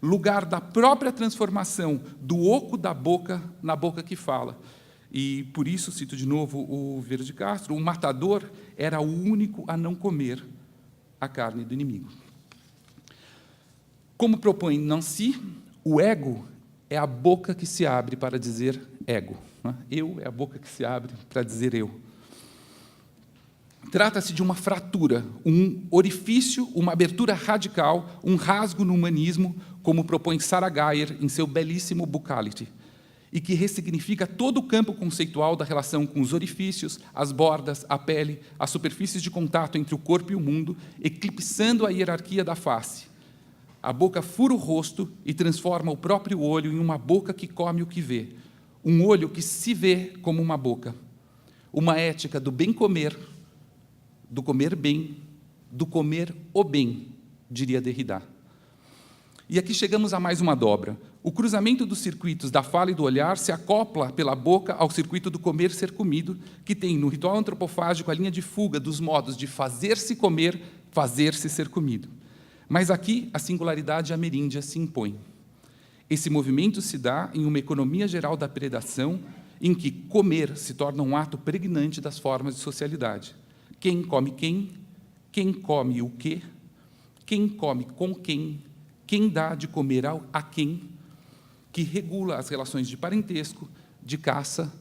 lugar da própria transformação do oco da boca na boca que fala. E, por isso, cito de novo o Vieira de Castro, o matador era o único a não comer a carne do inimigo. Como propõe Nancy, o ego é a boca que se abre para dizer ego. Eu é a boca que se abre para dizer eu. Trata-se de uma fratura, um orifício, uma abertura radical, um rasgo no humanismo, como propõe Sarah Geyer em seu belíssimo Bucality, e que ressignifica todo o campo conceitual da relação com os orifícios, as bordas, a pele, as superfícies de contato entre o corpo e o mundo, eclipsando a hierarquia da face. A boca fura o rosto e transforma o próprio olho em uma boca que come o que vê, um olho que se vê como uma boca. Uma ética do bem comer, do comer bem, do comer o bem, diria Derrida. E aqui chegamos a mais uma dobra. O cruzamento dos circuitos da fala e do olhar se acopla pela boca ao circuito do comer ser comido, que tem no ritual antropofágico a linha de fuga dos modos de fazer-se comer, fazer-se ser comido. Mas aqui a singularidade ameríndia se impõe. Esse movimento se dá em uma economia geral da predação, em que comer se torna um ato pregnante das formas de socialidade. Quem come o quê, quem come com quem dá de comer a quem, que regula as relações de parentesco, de caça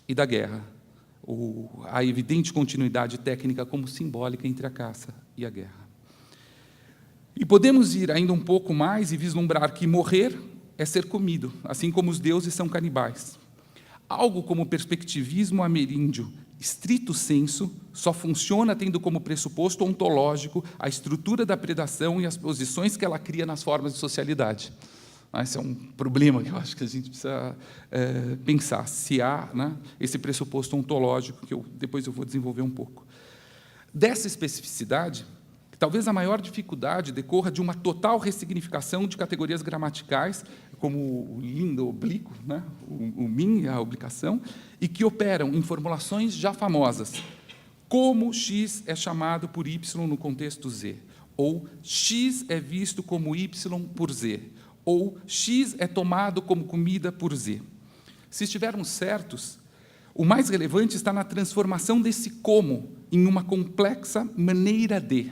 e da guerra. A evidente continuidade técnica como simbólica entre a caça e a guerra. E podemos ir ainda um pouco mais e vislumbrar que morrer é ser comido, assim como os deuses são canibais. Algo como o perspectivismo ameríndio, estrito senso, só funciona tendo como pressuposto ontológico a estrutura da predação e as posições que ela cria nas formas de socialidade. Esse é um problema que eu acho que a gente precisa pensar, se há, né, esse pressuposto ontológico, que depois eu vou desenvolver um pouco. Dessa especificidade, talvez a maior dificuldade decorra de uma total ressignificação de categorias gramaticais, como o lindo oblíquo, né, o min e a oblicação, e que operam em formulações já famosas, como X é chamado por Y no contexto Z, ou X é visto como Y por Z, ou X é tomado como comida por Z. Se estivermos certos, o mais relevante está na transformação desse como em uma complexa maneira de.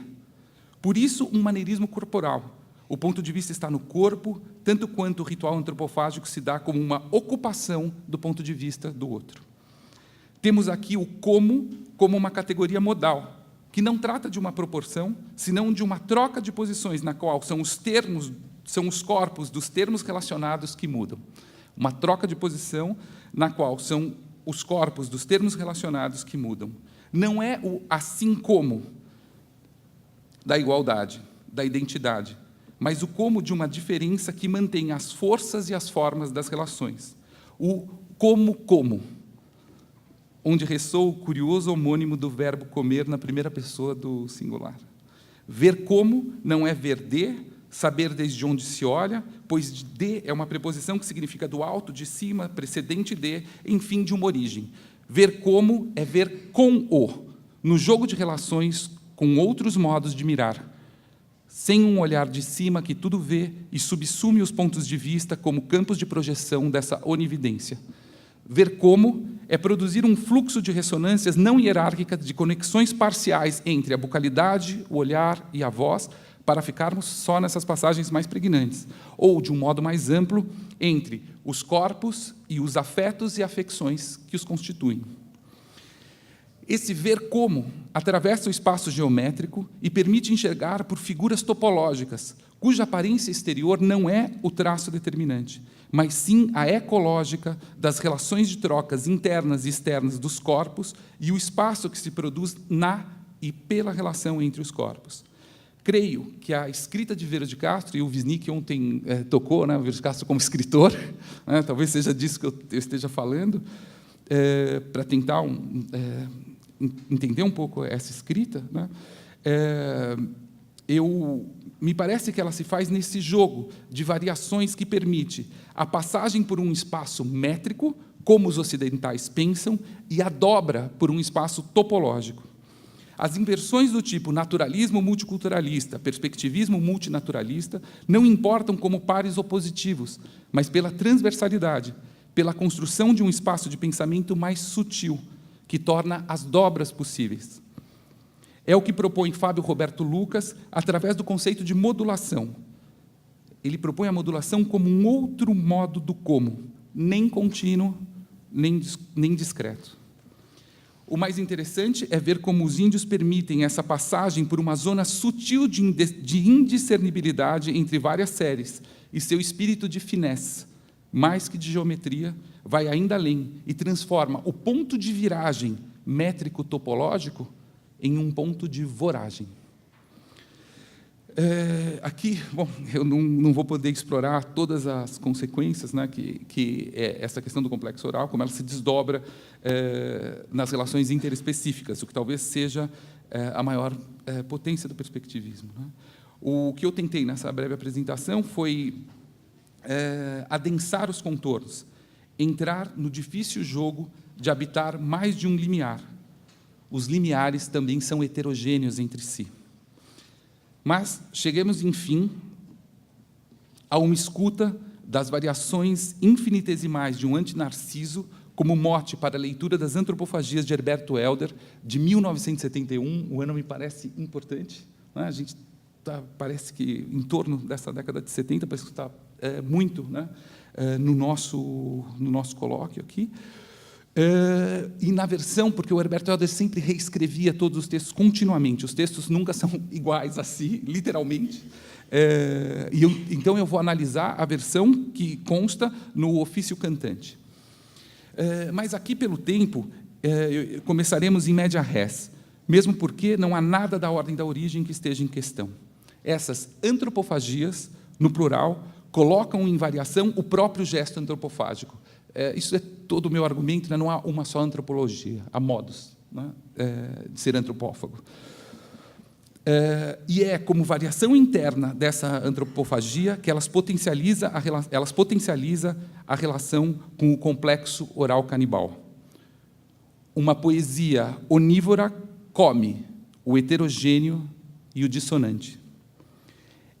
Por isso, um maneirismo corporal. O ponto de vista está no corpo, tanto quanto o ritual antropofágico se dá como uma ocupação do ponto de vista do outro. Temos aqui o como uma categoria modal, que não trata de uma proporção, senão de uma troca de posições, na qual são os corpos dos termos relacionados que mudam. Uma troca de posição na qual são os corpos dos termos relacionados que mudam. Não é o assim como da igualdade, da identidade, mas o como de uma diferença que mantém as forças e as formas das relações. O como, onde ressoa o curioso homônimo do verbo comer na primeira pessoa do singular. Ver como não é ver de, saber desde onde se olha, pois de é uma preposição que significa do alto, de cima, precedente de, enfim, de uma origem. Ver como é ver com o, no jogo de relações com outros modos de mirar, sem um olhar de cima que tudo vê e subsume os pontos de vista como campos de projeção dessa onividência. Ver como é produzir um fluxo de ressonâncias não hierárquicas de conexões parciais entre a bucalidade, o olhar e a voz, para ficarmos só nessas passagens mais pregnantes, ou, de um modo mais amplo, entre os corpos e os afetos e afecções que os constituem. Esse ver como atravessa o espaço geométrico e permite enxergar por figuras topológicas, cuja aparência exterior não é o traço determinante, mas sim a ecológica das relações de trocas internas e externas dos corpos e o espaço que se produz na e pela relação entre os corpos. Creio que a escrita de Vieira de Castro, e o Wisnik ontem tocou, né, o Vieira de Castro como escritor, né, talvez seja disso que eu esteja falando, para tentar entender um pouco essa escrita, né, me parece que ela se faz nesse jogo de variações que permite a passagem por um espaço métrico, como os ocidentais pensam, e a dobra por um espaço topológico. As inversões do tipo naturalismo multiculturalista, perspectivismo multinaturalista, não importam como pares opositivos, mas pela transversalidade, pela construção de um espaço de pensamento mais sutil, que torna as dobras possíveis. É o que propõe Fábio Roberto Lucas através do conceito de modulação. Ele propõe a modulação como um outro modo do como, nem contínuo, nem discreto. O mais interessante é ver como os índios permitem essa passagem por uma zona sutil de indiscernibilidade entre várias séries, e seu espírito de finesse, mais que de geometria, vai ainda além e transforma o ponto de viragem métrico-topológico em um ponto de voragem. Aqui, bom, eu não vou poder explorar todas as consequências, né, que essa questão do complexo oral, como ela se desdobra nas relações interespecíficas, o que talvez seja a maior potência do perspectivismo, né? O que eu tentei nessa breve apresentação foi adensar os contornos, entrar no difícil jogo de habitar mais de um limiar. Os limiares também são heterogêneos entre si. Mas cheguemos, enfim, a uma escuta das variações infinitesimais de um antinarciso como mote para a leitura das antropofagias de Herberto Helder, de 1971, o ano me parece importante, né? A gente parece que em torno dessa década de 70, parece que está muito, né, no nosso colóquio aqui. E na versão, porque o Herberto Helder sempre reescrevia todos os textos continuamente, os textos nunca são iguais a si, literalmente. Então, eu vou analisar a versão que consta no ofício cantante. Mas aqui, pelo tempo, começaremos em média res, mesmo porque não há nada da ordem da origem que esteja em questão. Essas antropofagias, no plural, colocam em variação o próprio gesto antropofágico. Isso é todo o meu argumento, né? Não há uma só antropologia, há modos, né, de ser antropófago. E é como variação interna dessa antropofagia que elas potencializa a relação com o complexo oral canibal. Uma poesia onívora come o heterogêneo e o dissonante.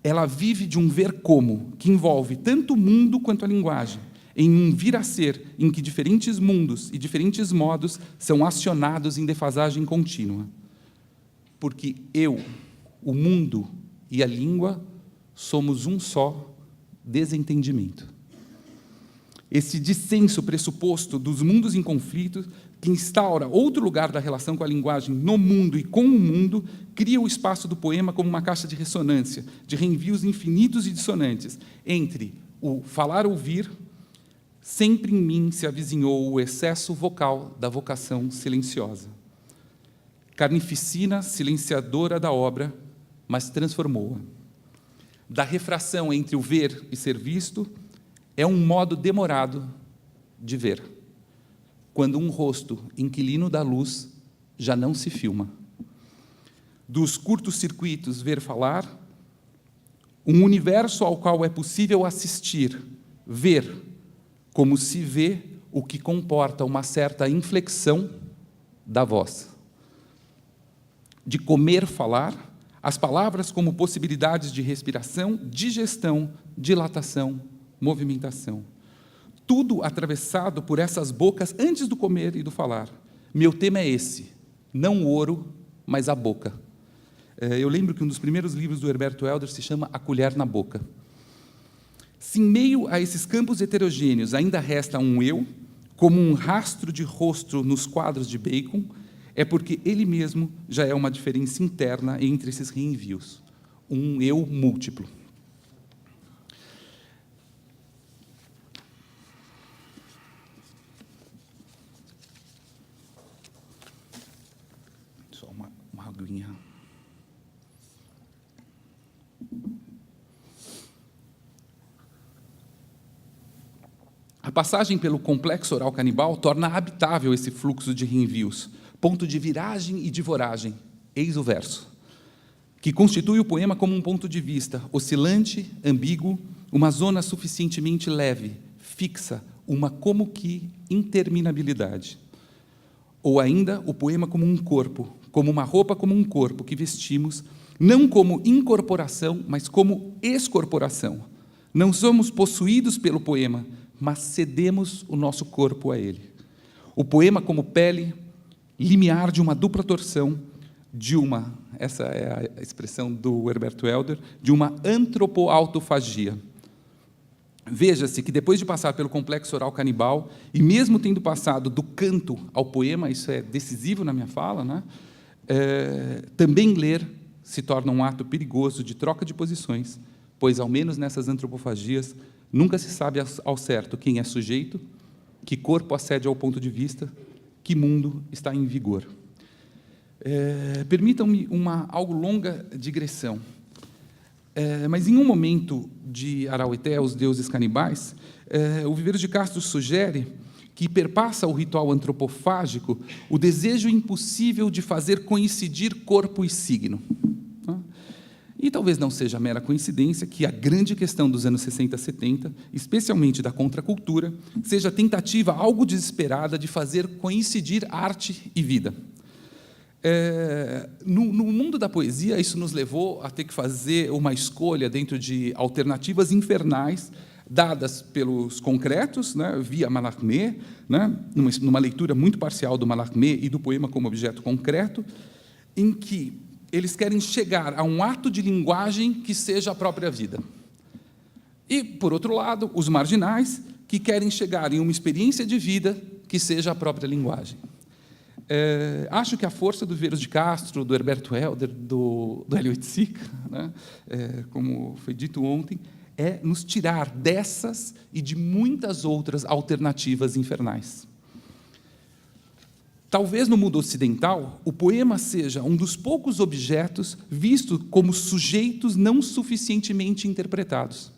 Ela vive de um ver como, que envolve tanto o mundo quanto a linguagem, em um vir a ser em que diferentes mundos e diferentes modos são acionados em defasagem contínua. Porque eu, o mundo e a língua somos um só desentendimento. Esse dissenso pressuposto dos mundos em conflito, que instaura outro lugar da relação com a linguagem no mundo e com o mundo, cria o espaço do poema como uma caixa de ressonância, de reenvios infinitos e dissonantes, entre o falar-ouvir. Sempre em mim se avizinhou o excesso vocal da vocação silenciosa. Carnificina, silenciadora da obra, mas transformou-a. Da refração entre o ver e ser visto, é um modo demorado de ver, quando um rosto inquilino da luz já não se filma. Dos curtos circuitos ver-falar, um universo ao qual é possível assistir, ver, como se vê o que comporta uma certa inflexão da voz. De comer, falar, as palavras como possibilidades de respiração, digestão, dilatação, movimentação. Tudo atravessado por essas bocas antes do comer e do falar. Meu tema é esse, não o ouro, mas a boca. Eu lembro que um dos primeiros livros do Herberto Helder se chama A Colher na Boca. Se em meio a esses campos heterogêneos ainda resta um eu, como um rastro de rosto nos quadros de Bacon, é porque ele mesmo já é uma diferença interna entre esses reenvios, um eu múltiplo. Só uma aguinha. A passagem pelo complexo oral canibal torna habitável esse fluxo de reenvios, ponto de viragem e de voragem, eis o verso, que constitui o poema como um ponto de vista oscilante, ambíguo, uma zona suficientemente leve, fixa, uma como que interminabilidade. Ou ainda, o poema como um corpo, como uma roupa, como um corpo que vestimos, não como incorporação, mas como excorporação. Não somos possuídos pelo poema, mas cedemos o nosso corpo a ele. O poema como pele, limiar de uma dupla torção, essa é a expressão do Herberto Helder, de uma antropoautofagia. Veja-se que, depois de passar pelo complexo oral canibal, e mesmo tendo passado do canto ao poema, isso é decisivo na minha fala, né? Também ler se torna um ato perigoso de troca de posições, pois, ao menos nessas antropofagias, nunca se sabe ao certo quem é sujeito, que corpo acede ao ponto de vista, que mundo está em vigor. Permitam-me uma algo longa digressão. Mas, em um momento de Araueté, Os Deuses Canibais, o Viveiros de Castro sugere que perpassa o ritual antropofágico o desejo impossível de fazer coincidir corpo e signo. E talvez não seja mera coincidência que a grande questão dos anos 60 e 70, especialmente da contracultura, seja a tentativa algo desesperada de fazer coincidir arte e vida. No mundo da poesia, isso nos levou a ter que fazer uma escolha dentro de alternativas infernais dadas pelos concretos, né, via Mallarmé, né, numa leitura muito parcial do Mallarmé e do poema como objeto concreto, em que eles querem chegar a um ato de linguagem que seja a própria vida. E, por outro lado, os marginais, que querem chegar em uma experiência de vida que seja a própria linguagem. Acho que a força do Viveiros de Castro, do Herberto Helder, do Hélio Oiticica, né, como foi dito ontem, é nos tirar dessas e de muitas outras alternativas infernais. Talvez no mundo ocidental, o poema seja um dos poucos objetos vistos como sujeitos não suficientemente interpretados.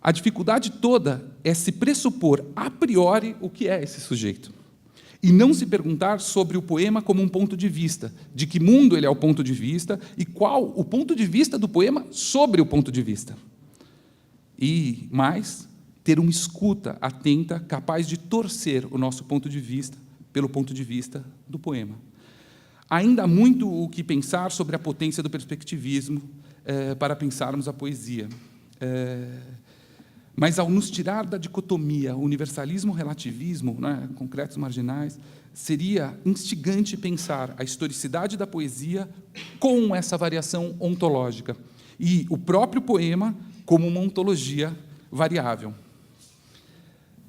A dificuldade toda é se pressupor a priori o que é esse sujeito, e não se perguntar sobre o poema como um ponto de vista, de que mundo ele é o ponto de vista e qual o ponto de vista do poema sobre o ponto de vista. E, mais, ter uma escuta atenta, capaz de torcer o nosso ponto de vista pelo ponto de vista do poema. Ainda há muito o que pensar sobre a potência do perspectivismo para pensarmos a poesia. Mas, ao nos tirar da dicotomia universalismo-relativismo, né, concretos marginais, seria instigante pensar a historicidade da poesia com essa variação ontológica e o próprio poema como uma ontologia variável.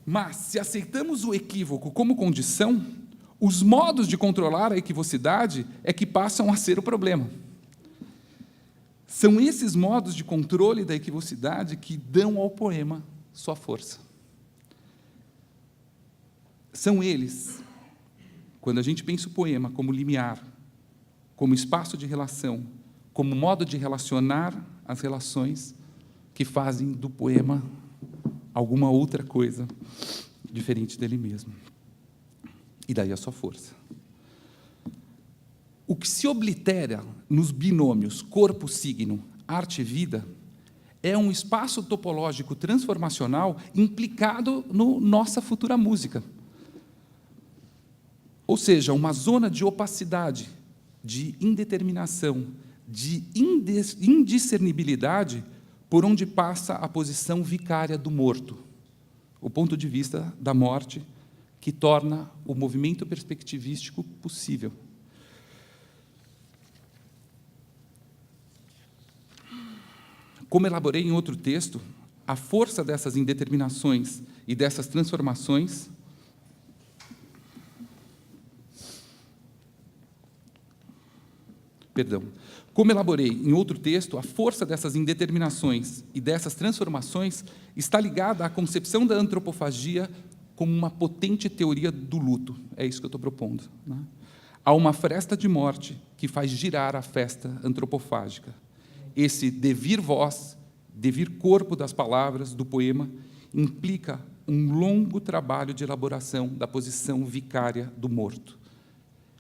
Mas, se aceitamos o equívoco como condição, os modos de controlar a equivocidade é que passam a ser o problema. São esses modos de controle da equivocidade que dão ao poema sua força. São eles, quando a gente pensa o poema como limiar, como espaço de relação, como modo de relacionar as relações, que fazem do poema alguma outra coisa diferente dele mesmo. E daí a sua força. O que se oblitera nos binômios corpo-signo, arte-vida, é um espaço topológico transformacional implicado no nossa futura música. Ou seja, uma zona de opacidade, de indeterminação, de indiscernibilidade, por onde passa a posição vicária do morto, o ponto de vista da morte, que torna o movimento perspectivístico possível. Como elaborei em outro texto, a força dessas indeterminações e dessas transformações Como elaborei em outro texto, a força dessas indeterminações e dessas transformações está ligada à concepção da antropofagia como uma potente teoria do luto. É isso que eu estou propondo, né? Há uma fresta de morte que faz girar a festa antropofágica. Esse devir voz, devir corpo das palavras do poema, implica um longo trabalho de elaboração da posição vicária do morto.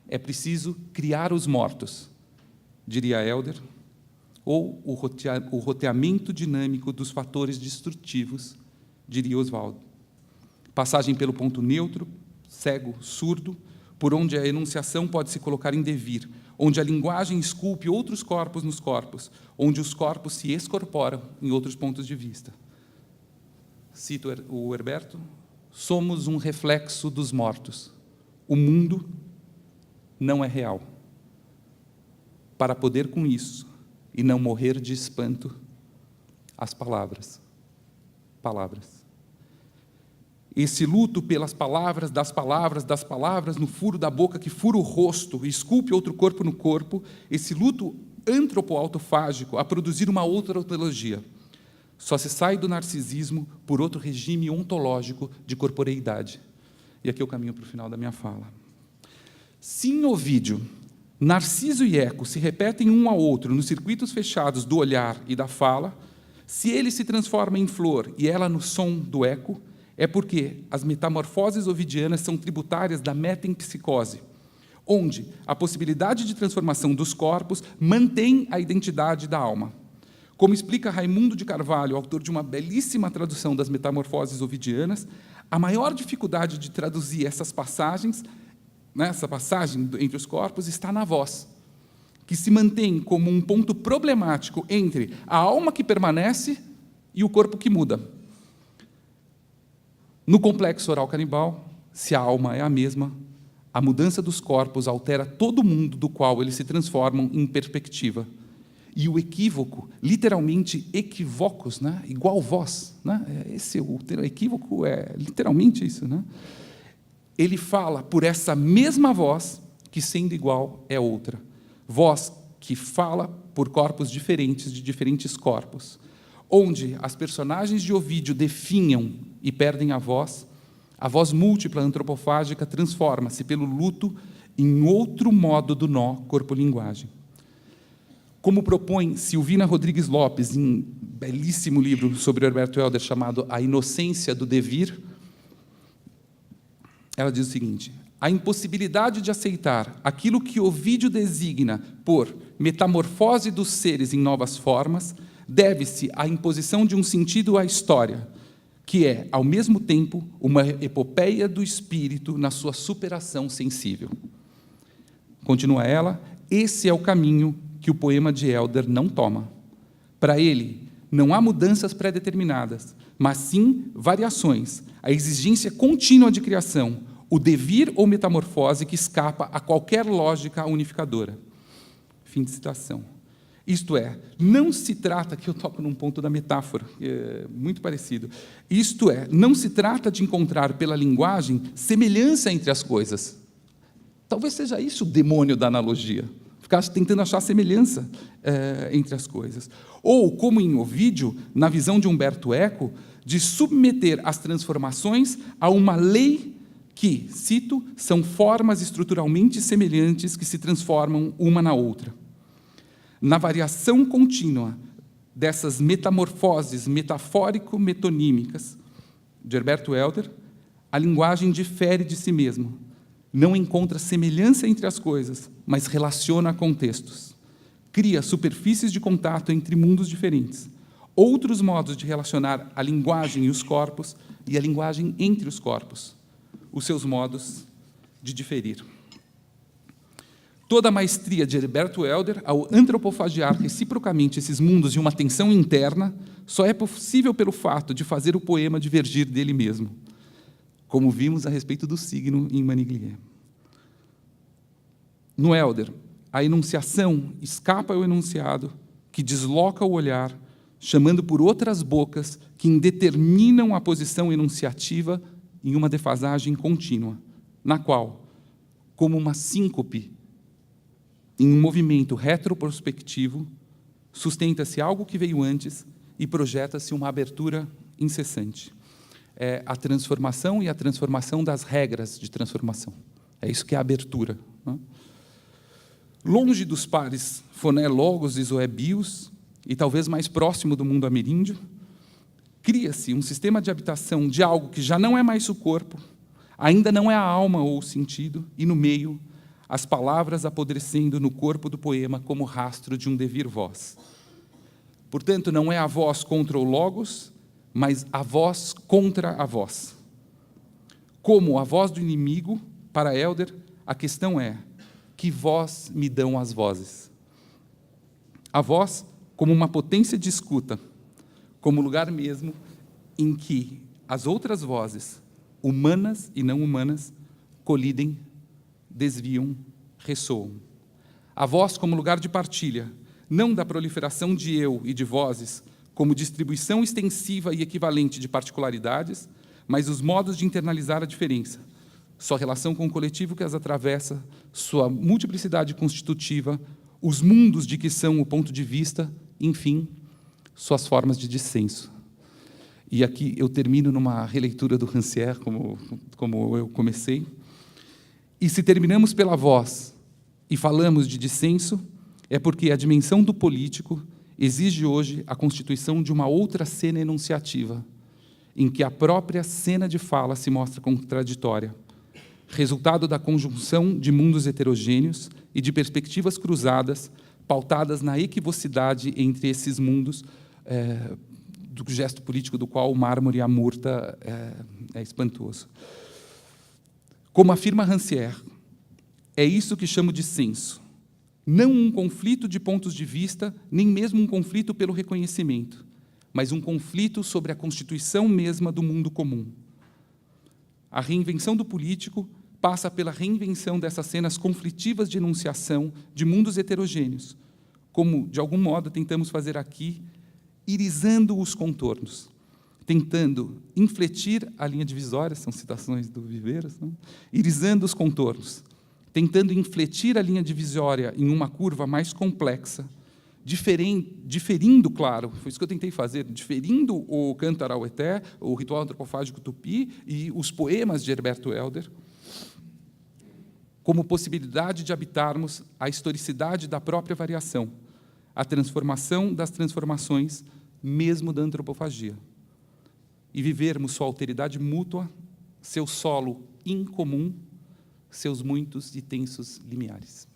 É preciso criar os mortos, diria Helder, ou o roteamento dinâmico dos fatores destrutivos, diria Oswaldo. Passagem pelo ponto neutro, cego, surdo, por onde a enunciação pode se colocar em devir, onde a linguagem esculpe outros corpos nos corpos, onde os corpos se excorporam em outros pontos de vista. Cito o Herberto: somos um reflexo dos mortos. O mundo não é real. Para poder com isso e não morrer de espanto, as palavras. Esse luto pelas palavras, das palavras, no furo da boca que fura o rosto e esculpe outro corpo no corpo, esse luto antropo-autofágico a produzir uma outra ontologia. Só se sai do narcisismo por outro regime ontológico de corporeidade. E aqui eu caminho para o final da minha fala. Se em Ovídio, Narciso e Eco se repetem um ao outro nos circuitos fechados do olhar e da fala, se ele se transforma em flor e ela no som do eco, é porque as metamorfoses ovidianas são tributárias da metempsicose, onde a possibilidade de transformação dos corpos mantém a identidade da alma. Como explica Raimundo de Carvalho, autor de uma belíssima tradução das metamorfoses ovidianas, a maior dificuldade de traduzir essas passagens, essa passagem entre os corpos, está na voz, que se mantém como um ponto problemático entre a alma que permanece e o corpo que muda. No complexo oral canibal, se a alma é a mesma, a mudança dos corpos altera todo o mundo do qual eles se transformam em perspectiva. E o equívoco, literalmente equívocos, né? Igual voz, né? O termo equívoco é literalmente isso, né? Ele fala por essa mesma voz que, sendo igual, é outra. Voz que fala por corpos diferentes de diferentes corpos. Onde as personagens de Ovídio definham e perdem a voz múltipla antropofágica transforma-se pelo luto em outro modo do nó corpo-linguagem. Como propõe Silvina Rodrigues Lopes, em um belíssimo livro sobre Herberto Helder, chamado A Inocência do Devir, ela diz o seguinte: a impossibilidade de aceitar aquilo que Ovídio designa por metamorfose dos seres em novas formas deve-se à imposição de um sentido à história, que é, ao mesmo tempo, uma epopeia do espírito na sua superação sensível. Continua ela: esse é o caminho que o poema de Helder não toma. Para ele, não há mudanças pré-determinadas, mas sim variações, a exigência contínua de criação, o devir ou metamorfose que escapa a qualquer lógica unificadora. Fim de citação. Isto é, não se trata, que eu toco num ponto da metáfora, é muito parecido, isto é, não se trata de encontrar pela linguagem semelhança entre as coisas. Talvez seja isso o demônio da analogia, ficar tentando achar semelhança entre as coisas. Ou, como em Ovídio, na visão de Umberto Eco, de submeter as transformações a uma lei que, cito, são formas estruturalmente semelhantes que se transformam uma na outra. Na variação contínua dessas metamorfoses metafórico-metonímicas de Herberto Helder, a linguagem difere de si mesma, não encontra semelhança entre as coisas, mas relaciona contextos. Cria superfícies de contato entre mundos diferentes, outros modos de relacionar a linguagem e os corpos e a linguagem entre os corpos, os seus modos de diferir. Toda a maestria de Herberto Helder, ao antropofagiar reciprocamente esses mundos de uma tensão interna, só é possível pelo fato de fazer o poema divergir dele mesmo, como vimos a respeito do signo em Maniglier. No Helder, a enunciação escapa ao enunciado, que desloca o olhar, chamando por outras bocas que indeterminam a posição enunciativa em uma defasagem contínua, na qual, como uma síncope, em um movimento retroprospectivo, sustenta-se algo que veio antes e projeta-se uma abertura incessante. É a transformação e a transformação das regras de transformação. É isso que é a abertura, né? Longe dos pares Foné, Logos e Zoé Bios, e talvez mais próximo do mundo ameríndio, cria-se um sistema de habitação de algo que já não é mais o corpo, ainda não é a alma ou o sentido, e no meio, as palavras apodrecendo no corpo do poema como rastro de um devir voz. Portanto, não é a voz contra o logos, mas a voz contra a voz. Como a voz do inimigo, para Helder, a questão é: que voz me dão as vozes? A voz como uma potência de escuta, como lugar mesmo em que as outras vozes, humanas e não humanas, colidem, desviam, ressoam. A voz como lugar de partilha, não da proliferação de eu e de vozes, como distribuição extensiva e equivalente de particularidades, mas os modos de internalizar a diferença, sua relação com o coletivo que as atravessa, sua multiplicidade constitutiva, os mundos de que são o ponto de vista, enfim, suas formas de dissenso. E aqui eu termino numa releitura do Rancière, como eu comecei. E se terminamos pela voz e falamos de dissenso, é porque a dimensão do político exige hoje a constituição de uma outra cena enunciativa, em que a própria cena de fala se mostra contraditória, resultado da conjunção de mundos heterogêneos e de perspectivas cruzadas, pautadas na equivocidade entre esses mundos, do gesto político do qual o mármore e a murta é espantoso. Como afirma Rancière, é isso que chamo de senso, não um conflito de pontos de vista, nem mesmo um conflito pelo reconhecimento, mas um conflito sobre a constituição mesma do mundo comum. A reinvenção do político passa pela reinvenção dessas cenas conflitivas de enunciação de mundos heterogêneos, como, de algum modo, tentamos fazer aqui, irisando os contornos, tentando infletir a linha divisória, são citações do Viveiros, não? Irisando os contornos, tentando infletir a linha divisória em uma curva mais complexa, diferindo, claro, foi isso que eu tentei fazer, diferindo o canto araueté, o ritual antropofágico tupi e os poemas de Herberto Helder, como possibilidade de habitarmos a historicidade da própria variação, a transformação das transformações, mesmo da antropofagia, e vivermos sua alteridade mútua, seu solo incomum, seus muitos e tensos limiares.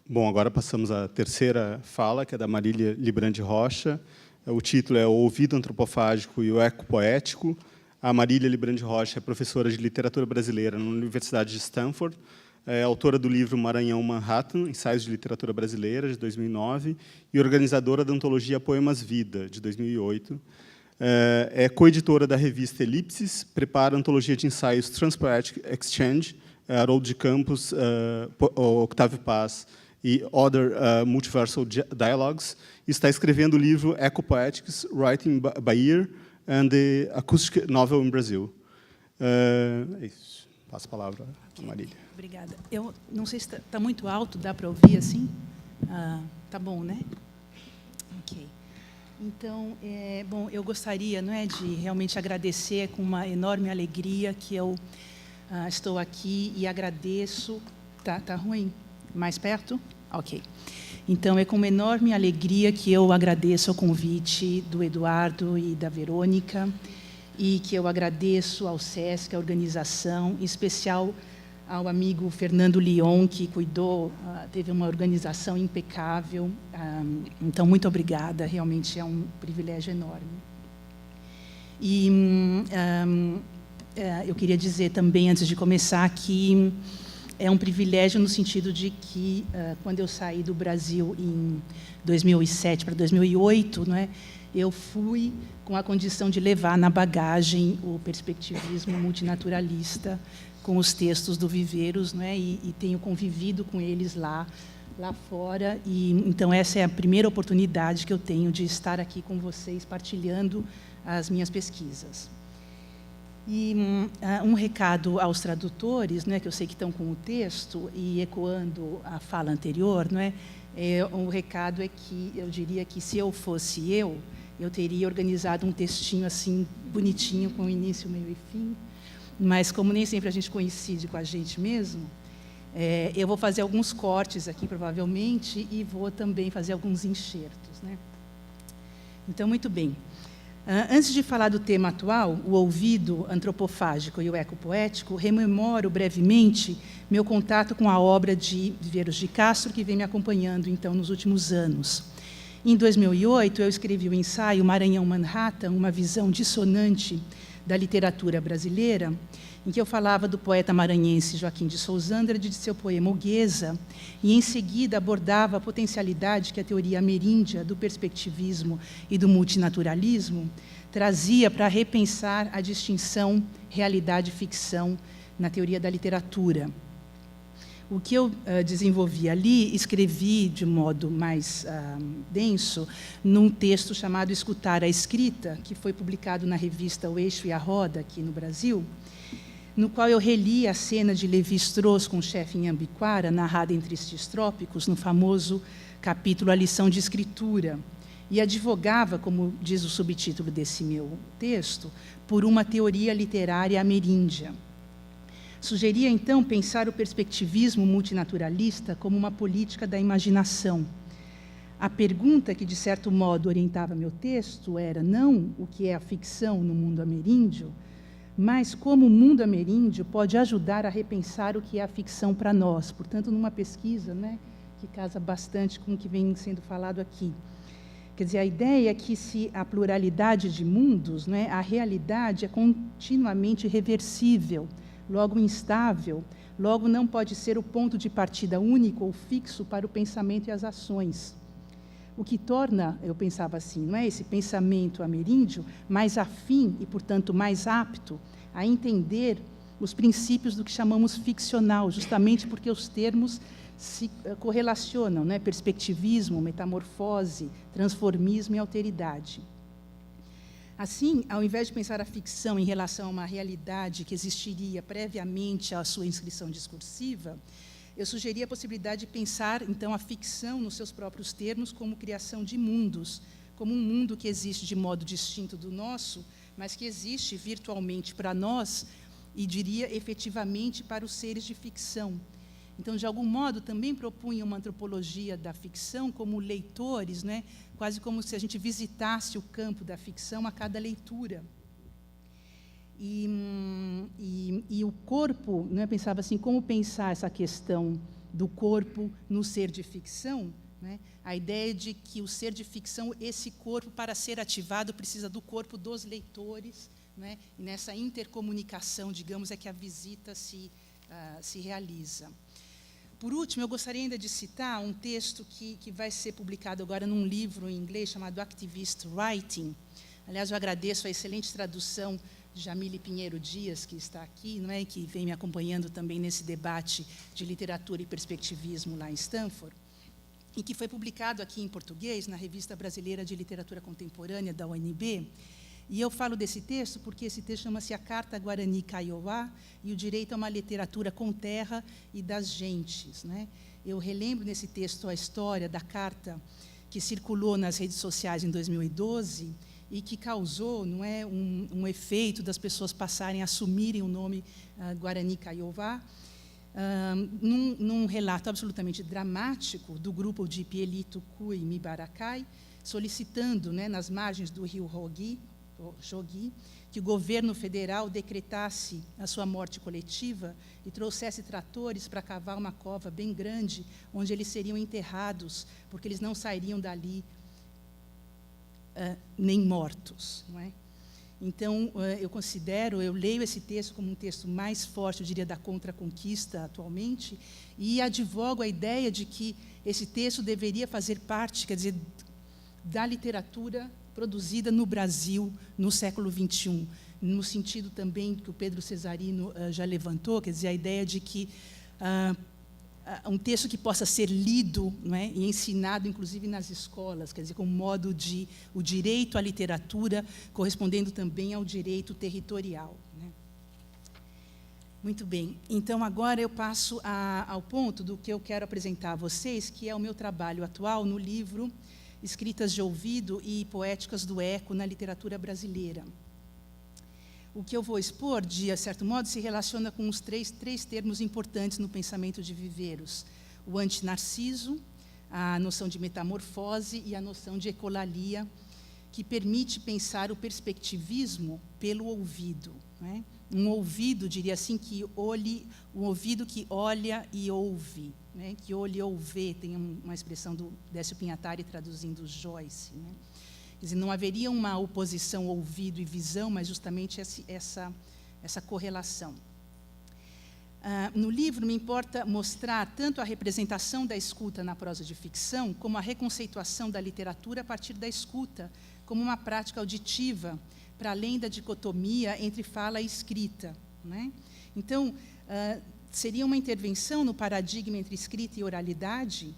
Bom, agora passamos à terceira fala, que é da Marília Librandi Rocha. O título é O Ouvido Antropofágico e o Eco Poético. A Marília Librandi Rocha é professora de literatura brasileira na Universidade de Stanford, é autora do livro Maranhão Manhattan, Ensaios de Literatura Brasileira, de 2009, e organizadora da antologia Poemas Vida, de 2008. É coeditora da revista Elipsis, prepara a antologia de ensaios Transpoetic Exchange, Haroldo de Campos, Octávio Paz e Other Multiversal Dialogues, e está escrevendo o livro Ecopoetics, Writing by Ear and the Acoustic Novel in Brazil. É isso. Passo a palavra à Marília. Obrigada. Eu não sei se está muito alto, dá para ouvir assim? Tá bom, né? Ok. Então, bom, eu gostaria, não é, de realmente agradecer com uma enorme alegria que eu estou aqui e agradeço. Tá ruim? Mais perto? Ok. Então, é com uma enorme alegria que eu agradeço o convite do Eduardo e da Verônica, e que eu agradeço ao SESC, a organização, em especial ao amigo Fernando Lyon, que cuidou, teve uma organização impecável. Então, muito obrigada, realmente é um privilégio enorme. E eu queria dizer também, antes de começar, que é um privilégio no sentido de que, quando eu saí do Brasil em 2007 para 2008, não é, eu fui com a condição de levar na bagagem o perspectivismo multinaturalista com os textos do Viveiros, não é, e tenho convivido com eles lá fora. E então essa é a primeira oportunidade que eu tenho de estar aqui com vocês partilhando as minhas pesquisas. E um recado aos tradutores, não é, que eu sei que estão com o texto, e ecoando a fala anterior, não é, o recado é que eu diria que, se eu fosse eu teria organizado um textinho assim, bonitinho, com início, meio e fim, mas como nem sempre a gente coincide com a gente mesmo, eu vou fazer alguns cortes aqui, provavelmente, e vou também fazer alguns enxertos, né? Então, muito bem. Antes de falar do tema atual, o ouvido antropofágico e o ecopoético, rememoro brevemente meu contato com a obra de Viveiros de Castro, que vem me acompanhando, então, nos últimos anos. Em 2008, eu escrevi o ensaio Maranhão-Manhattan, uma visão dissonante da literatura brasileira, em que eu falava do poeta maranhense Joaquim de Souza Andrade, de seu poema Huguesa, e, em seguida, abordava a potencialidade que a teoria ameríndia do perspectivismo e do multinaturalismo trazia para repensar a distinção realidade-ficção na teoria da literatura. O que eu desenvolvi ali, escrevi de modo mais denso, num texto chamado Escutar a Escrita, que foi publicado na revista O Eixo e a Roda, aqui no Brasil, no qual eu reli a cena de Lévi-Strauss com o chefe em Ambiquara, narrada em Tristes Trópicos, no famoso capítulo A Lição de Escritura, e advogava, como diz o subtítulo desse meu texto, por uma teoria literária ameríndia. Sugeria, então, pensar o perspectivismo multinaturalista como uma política da imaginação. A pergunta que, de certo modo, orientava meu texto era não o que é a ficção no mundo ameríndio, mas como o mundo ameríndio pode ajudar a repensar o que é a ficção para nós. Portanto, numa pesquisa, né, que casa bastante com o que vem sendo falado aqui. Quer dizer, a ideia é que, se a pluralidade de mundos, né, a realidade é continuamente reversível, logo instável, logo não pode ser o ponto de partida único ou fixo para o pensamento e as ações. O que torna, eu pensava assim, não é, esse pensamento ameríndio mais afim e, portanto, mais apto a entender os princípios do que chamamos ficcional, justamente porque os termos se correlacionam, né? Perspectivismo, metamorfose, transformismo e alteridade. Assim, ao invés de pensar a ficção em relação a uma realidade que existiria previamente à sua inscrição discursiva, eu sugeri a possibilidade de pensar, então, a ficção nos seus próprios termos como criação de mundos, como um mundo que existe de modo distinto do nosso, mas que existe virtualmente para nós e, diria, efetivamente para os seres de ficção. Então, de algum modo, também propunha uma antropologia da ficção como leitores, né? Quase como se a gente visitasse o campo da ficção a cada leitura. E o corpo, né, pensava assim, como pensar essa questão do corpo no ser de ficção, né? A ideia de que o ser de ficção, esse corpo, para ser ativado, precisa do corpo dos leitores, né? E nessa intercomunicação, digamos, é que a visita se realiza. Por último, eu gostaria ainda de citar um texto que vai ser publicado agora num livro em inglês chamado Activist Writing. Aliás, eu agradeço a excelente tradução de Jamile Pinheiro Dias, que está aqui, não é, que vem me acompanhando também nesse debate de literatura e perspectivismo lá em Stanford, e que foi publicado aqui em português na Revista Brasileira de Literatura Contemporânea da UNB. E eu falo desse texto porque esse texto chama-se A Carta Guarani Kaiowá e o Direito a uma Literatura com Terra e das Gentes, né? Eu relembro nesse texto a história da carta que circulou nas redes sociais em 2012 e que causou, não é, um efeito das pessoas passarem a assumirem o nome Guarani Kaiowá, num relato absolutamente dramático do grupo de Pielito Cui Mibaracai, solicitando, né, nas margens do rio Jogi, que o governo federal decretasse a sua morte coletiva e trouxesse tratores para cavar uma cova bem grande, onde eles seriam enterrados, porque eles não sairiam dali nem mortos, não é? Então, eu leio esse texto como um texto mais forte, eu diria, da contraconquista atualmente, e advogo a ideia de que esse texto deveria fazer parte, quer dizer, da literatura produzida no Brasil no século XXI, no sentido também que o Pedro Cesarino já levantou, quer dizer, a ideia de que um texto que possa ser lido, não é, e ensinado, inclusive, nas escolas, quer dizer, como modo de o direito à literatura correspondendo também ao direito territorial, né? Muito bem. Então, agora eu passo ao ponto do que eu quero apresentar a vocês, que é o meu trabalho atual no livro Escritas de Ouvido e Poéticas do Eco na Literatura Brasileira. O que eu vou expor, de certo modo, se relaciona com os três termos importantes no pensamento de Viveiros: o antinarciso, a noção de metamorfose e a noção de ecolalia, que permite pensar o perspectivismo pelo ouvido, né? Um ouvido, diria assim, um ouvido que olha e ouve, né? Que olha e ouve, tem uma expressão do Décio Pinhatari traduzindo Joyce, né? Quer dizer, não haveria uma oposição ouvido e visão, mas justamente essa correlação. No livro, me importa mostrar tanto a representação da escuta na prosa de ficção, como a reconceituação da literatura a partir da escuta, como uma prática auditiva, para além da dicotomia entre fala e escrita, né? Então, seria uma intervenção no paradigma entre escrita e oralidade,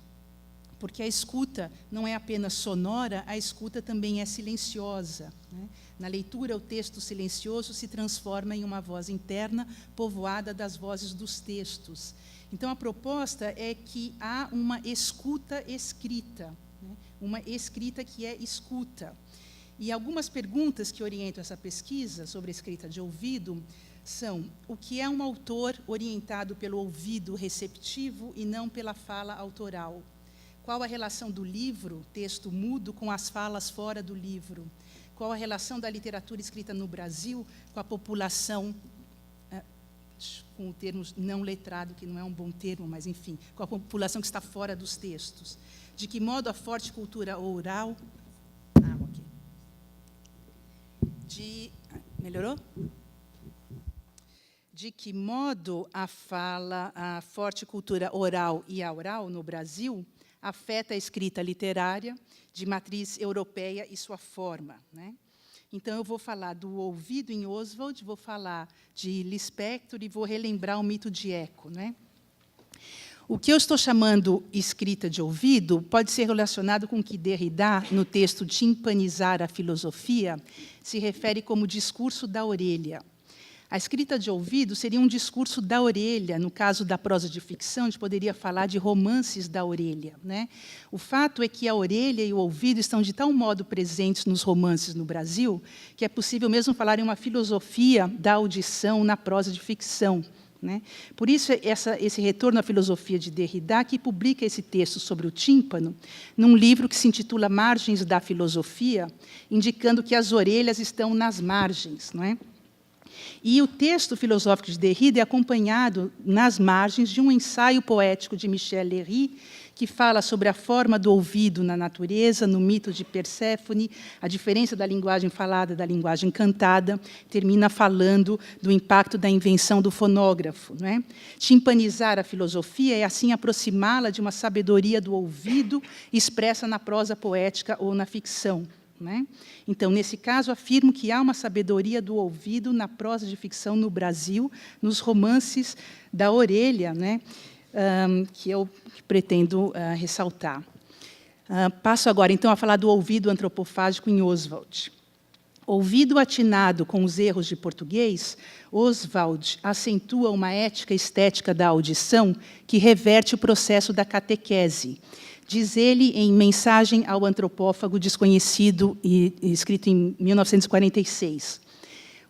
porque a escuta não é apenas sonora, a escuta também é silenciosa, né? Na leitura, o texto silencioso se transforma em uma voz interna, povoada das vozes dos textos. Então, a proposta é que há uma escuta escrita, né? Uma escrita que é escuta. E algumas perguntas que orientam essa pesquisa sobre a escrita de ouvido são: o que é um autor orientado pelo ouvido receptivo e não pela fala autoral? Qual a relação do livro, texto mudo, com as falas fora do livro? Qual a relação da literatura escrita no Brasil com a população, com o termo não letrado, que não é um bom termo, mas, enfim, com a população que está fora dos textos? De que modo a forte cultura oral... Melhorou? De que modo a forte cultura oral e aural no Brasil afeta a escrita literária de matriz europeia e sua forma, né? Então, eu vou falar do ouvido em Oswald, vou falar de Lispector e vou relembrar o mito de Eco, né? O que eu estou chamando escrita de ouvido pode ser relacionado com o que Derrida, no texto Timpanizar a Filosofia, se refere como discurso da orelha. A escrita de ouvido seria um discurso da orelha. No caso da prosa de ficção, a gente poderia falar de romances da orelha, né? O fato é que a orelha e o ouvido estão de tal modo presentes nos romances no Brasil que é possível mesmo falar em uma filosofia da audição na prosa de ficção, né? Por isso, esse retorno à filosofia de Derrida, que publica esse texto sobre o tímpano, num livro que se intitula Margens da Filosofia, indicando que as orelhas estão nas margens, não é? E o texto filosófico de Derrida é acompanhado, nas margens, de um ensaio poético de Michel Léry, que fala sobre a forma do ouvido na natureza, no mito de Perséfone, a diferença da linguagem falada da linguagem cantada, termina falando do impacto da invenção do fonógrafo, não é? Timpanizar a filosofia é, assim, aproximá-la de uma sabedoria do ouvido expressa na prosa poética ou na ficção, né? Então, nesse caso, afirmo que há uma sabedoria do ouvido na prosa de ficção no Brasil, nos romances da orelha, né? Que eu pretendo ressaltar. Passo agora, então, a falar do ouvido antropofágico em Oswald. Ouvido atinado com os erros de português, Oswald acentua uma ética estética da audição que reverte o processo da catequese. Diz ele em Mensagem ao Antropófago Desconhecido, escrito em 1946.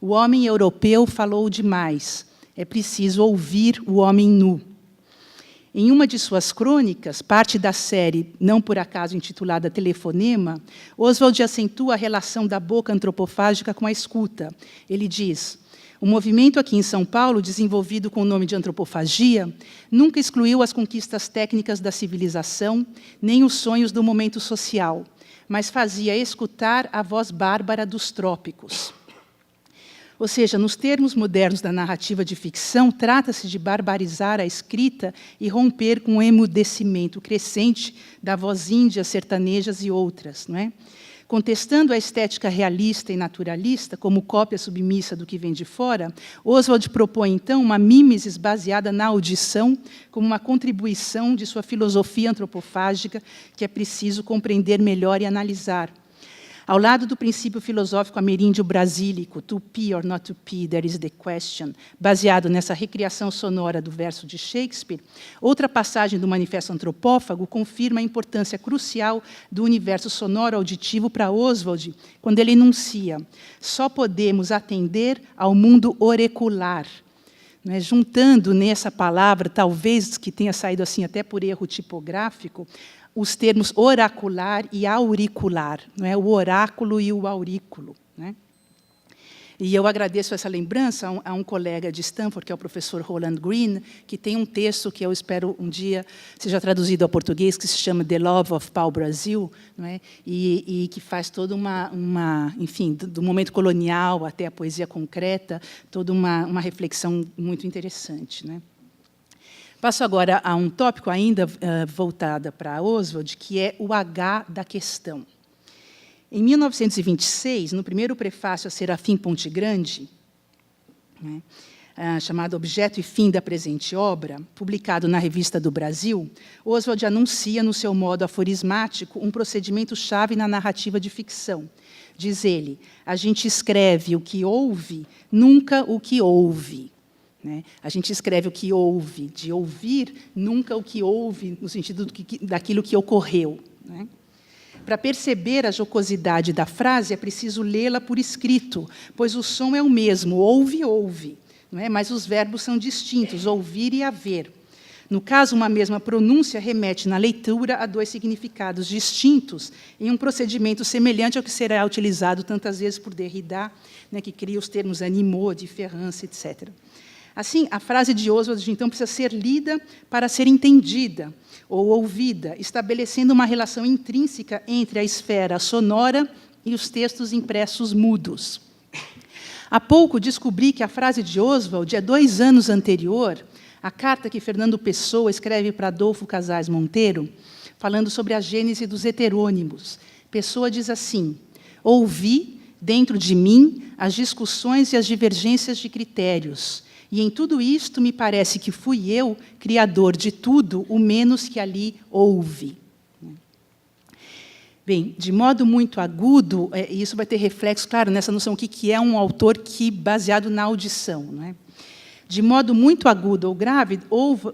O homem europeu falou demais. É preciso ouvir o homem nu. Em uma de suas crônicas, parte da série, não por acaso intitulada Telefonema, Oswald acentua a relação da boca antropofágica com a escuta. Ele diz: o movimento aqui em São Paulo, desenvolvido com o nome de antropofagia, nunca excluiu as conquistas técnicas da civilização, nem os sonhos do momento social, mas fazia escutar a voz bárbara dos trópicos. Ou seja, nos termos modernos da narrativa de ficção, trata-se de barbarizar a escrita e romper com o emudecimento crescente da voz índia, sertanejas e outras, não é? Contestando a estética realista e naturalista como cópia submissa do que vem de fora, Oswald propõe, então, uma mimesis baseada na audição como uma contribuição de sua filosofia antropofágica que é preciso compreender melhor e analisar. Ao lado do princípio filosófico ameríndio brasílico, to be or not to be, there is the question, baseado nessa recriação sonora do verso de Shakespeare, outra passagem do Manifesto Antropófago confirma a importância crucial do universo sonoro-auditivo para Oswald, quando ele enuncia: só podemos atender ao mundo orecular. Juntando nessa palavra, talvez que tenha saído assim até por erro tipográfico, os termos oracular e auricular, não é? O oráculo e o aurículo, né? E eu agradeço essa lembrança a um colega de Stanford, que é o professor Roland Green, que tem um texto que eu espero um dia seja traduzido ao português, que se chama The Love of Pau Brasil, não é? E que faz toda enfim, do momento colonial até a poesia concreta, toda uma reflexão muito interessante, né? Passo agora a um tópico ainda voltado para Oswald, que é o H da questão. Em 1926, no primeiro prefácio a Serafim Ponte Grande, né, chamado Objeto e Fim da Presente Obra, publicado na Revista do Brasil, Oswald anuncia, no seu modo aforismático, um procedimento-chave na narrativa de ficção. Diz ele: a gente escreve o que ouve, nunca o que ouve. Né? A gente escreve o que ouve, de ouvir, nunca o que ouve, no sentido daquilo que ocorreu. Né? Para perceber a jocosidade da frase, é preciso lê-la por escrito, pois o som é o mesmo, ouve, ouve, não é? Mas os verbos são distintos, ouvir e haver. No caso, uma mesma pronúncia remete na leitura a dois significados distintos, em um procedimento semelhante ao que será utilizado tantas vezes por Derrida, né, que cria os termos animaux, différence, etc. Assim, a frase de Oswald, então, precisa ser lida para ser entendida, ou ouvida, estabelecendo uma relação intrínseca entre a esfera sonora e os textos impressos mudos. Há pouco descobri que a frase de Oswald é 2 anos anterior à carta que Fernando Pessoa escreve para Adolfo Casais Monteiro, falando sobre a gênese dos heterônimos. Pessoa diz assim: ouvi, dentro de mim, as discussões e as divergências de critérios, e em tudo isto me parece que fui eu, criador de tudo, o menos que ali houve. Bem, de modo muito agudo, e isso vai ter reflexo, claro, nessa noção o que é um autor baseado na audição. Não é? De modo muito agudo ou grave,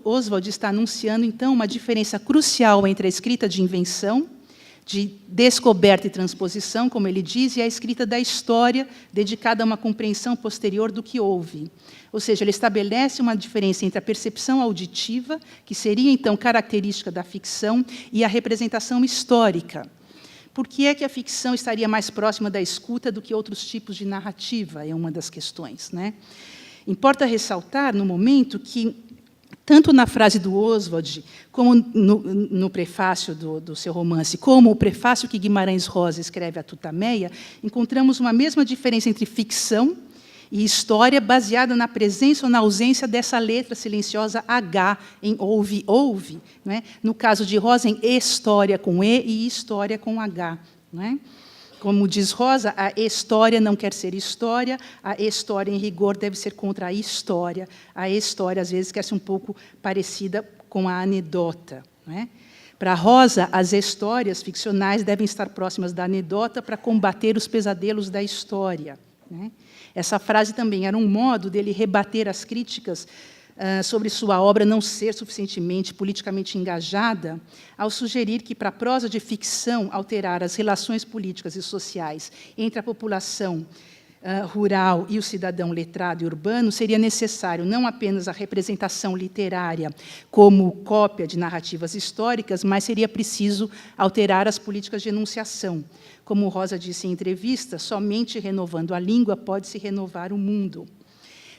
Oswald está anunciando, então, uma diferença crucial entre a escrita de invenção, de descoberta e transposição, como ele diz, e a escrita da história, dedicada a uma compreensão posterior do que houve. Ou seja, ele estabelece uma diferença entre a percepção auditiva, que seria, então, característica da ficção, e a representação histórica. Por que é que a ficção estaria mais próxima da escuta do que outros tipos de narrativa? É uma das questões, né? Importa ressaltar, no momento, que tanto na frase do Oswald, como no prefácio do seu romance, como o prefácio que Guimarães Rosa escreve a Tutameia, encontramos uma mesma diferença entre ficção e história, baseada na presença ou na ausência dessa letra silenciosa H, em ouve, ouve. Não é? No caso de Rosa, em história com E e história com H. Não é? Como diz Rosa, a história não quer ser história, a história, em rigor, deve ser contra a história. A história, às vezes, quer ser um pouco parecida com a anedota. Não é? Para Rosa, as histórias ficcionais devem estar próximas da anedota para combater os pesadelos da história. Não é? Essa frase também era um modo dele rebater as críticas sobre sua obra não ser suficientemente politicamente engajada, ao sugerir que, para a prosa de ficção, alterar as relações políticas e sociais entre a população rural e o cidadão letrado e urbano, seria necessário não apenas a representação literária como cópia de narrativas históricas, mas seria preciso alterar as políticas de enunciação. Como Rosa disse em entrevista, somente renovando a língua pode-se renovar o mundo.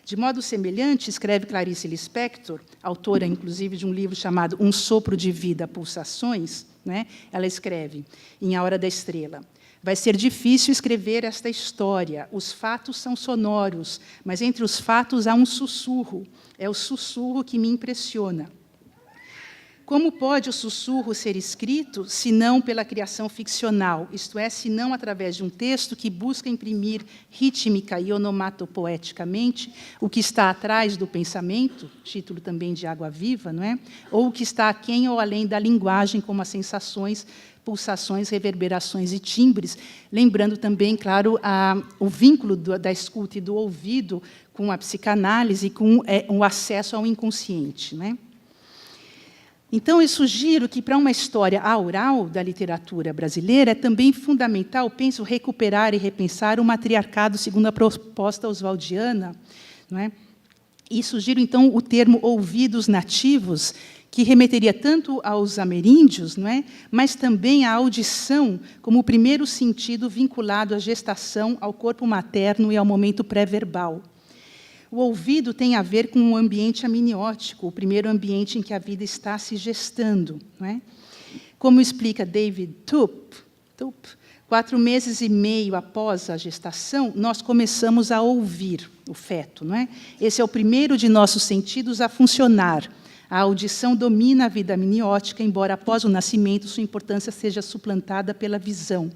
De modo semelhante, escreve Clarice Lispector, autora, inclusive, de um livro chamado Um Sopro de Vida, Pulsações, né? Ela escreve, em A Hora da Estrela: vai ser difícil escrever esta história. Os fatos são sonoros, mas entre os fatos há um sussurro. É o sussurro que me impressiona. Como pode o sussurro ser escrito, se não pela criação ficcional, isto é, se não através de um texto que busca imprimir rítmica e onomatopoeticamente o que está atrás do pensamento, título também de Água Viva, não é? Ou o que está aquém ou além da linguagem, como as sensações, pulsações, reverberações e timbres, lembrando também, claro, o vínculo da escuta e do ouvido com a psicanálise e com o acesso ao inconsciente, né? Então, eu sugiro que, para uma história aural da literatura brasileira, é também fundamental, penso, recuperar e repensar o matriarcado segundo a proposta oswaldiana, não é? E sugiro, então, o termo ouvidos nativos, que remeteria tanto aos ameríndios, não é? Mas também à audição como o primeiro sentido vinculado à gestação, ao corpo materno e ao momento pré-verbal. O ouvido tem a ver com o ambiente amniótico, o primeiro ambiente em que a vida está se gestando, não é? Como explica David Tup, 4 meses e meio após a gestação, nós começamos a ouvir o feto, não é? Esse é o primeiro de nossos sentidos a funcionar. A audição domina a vida amniótica, embora após o nascimento sua importância seja suplantada pela visão.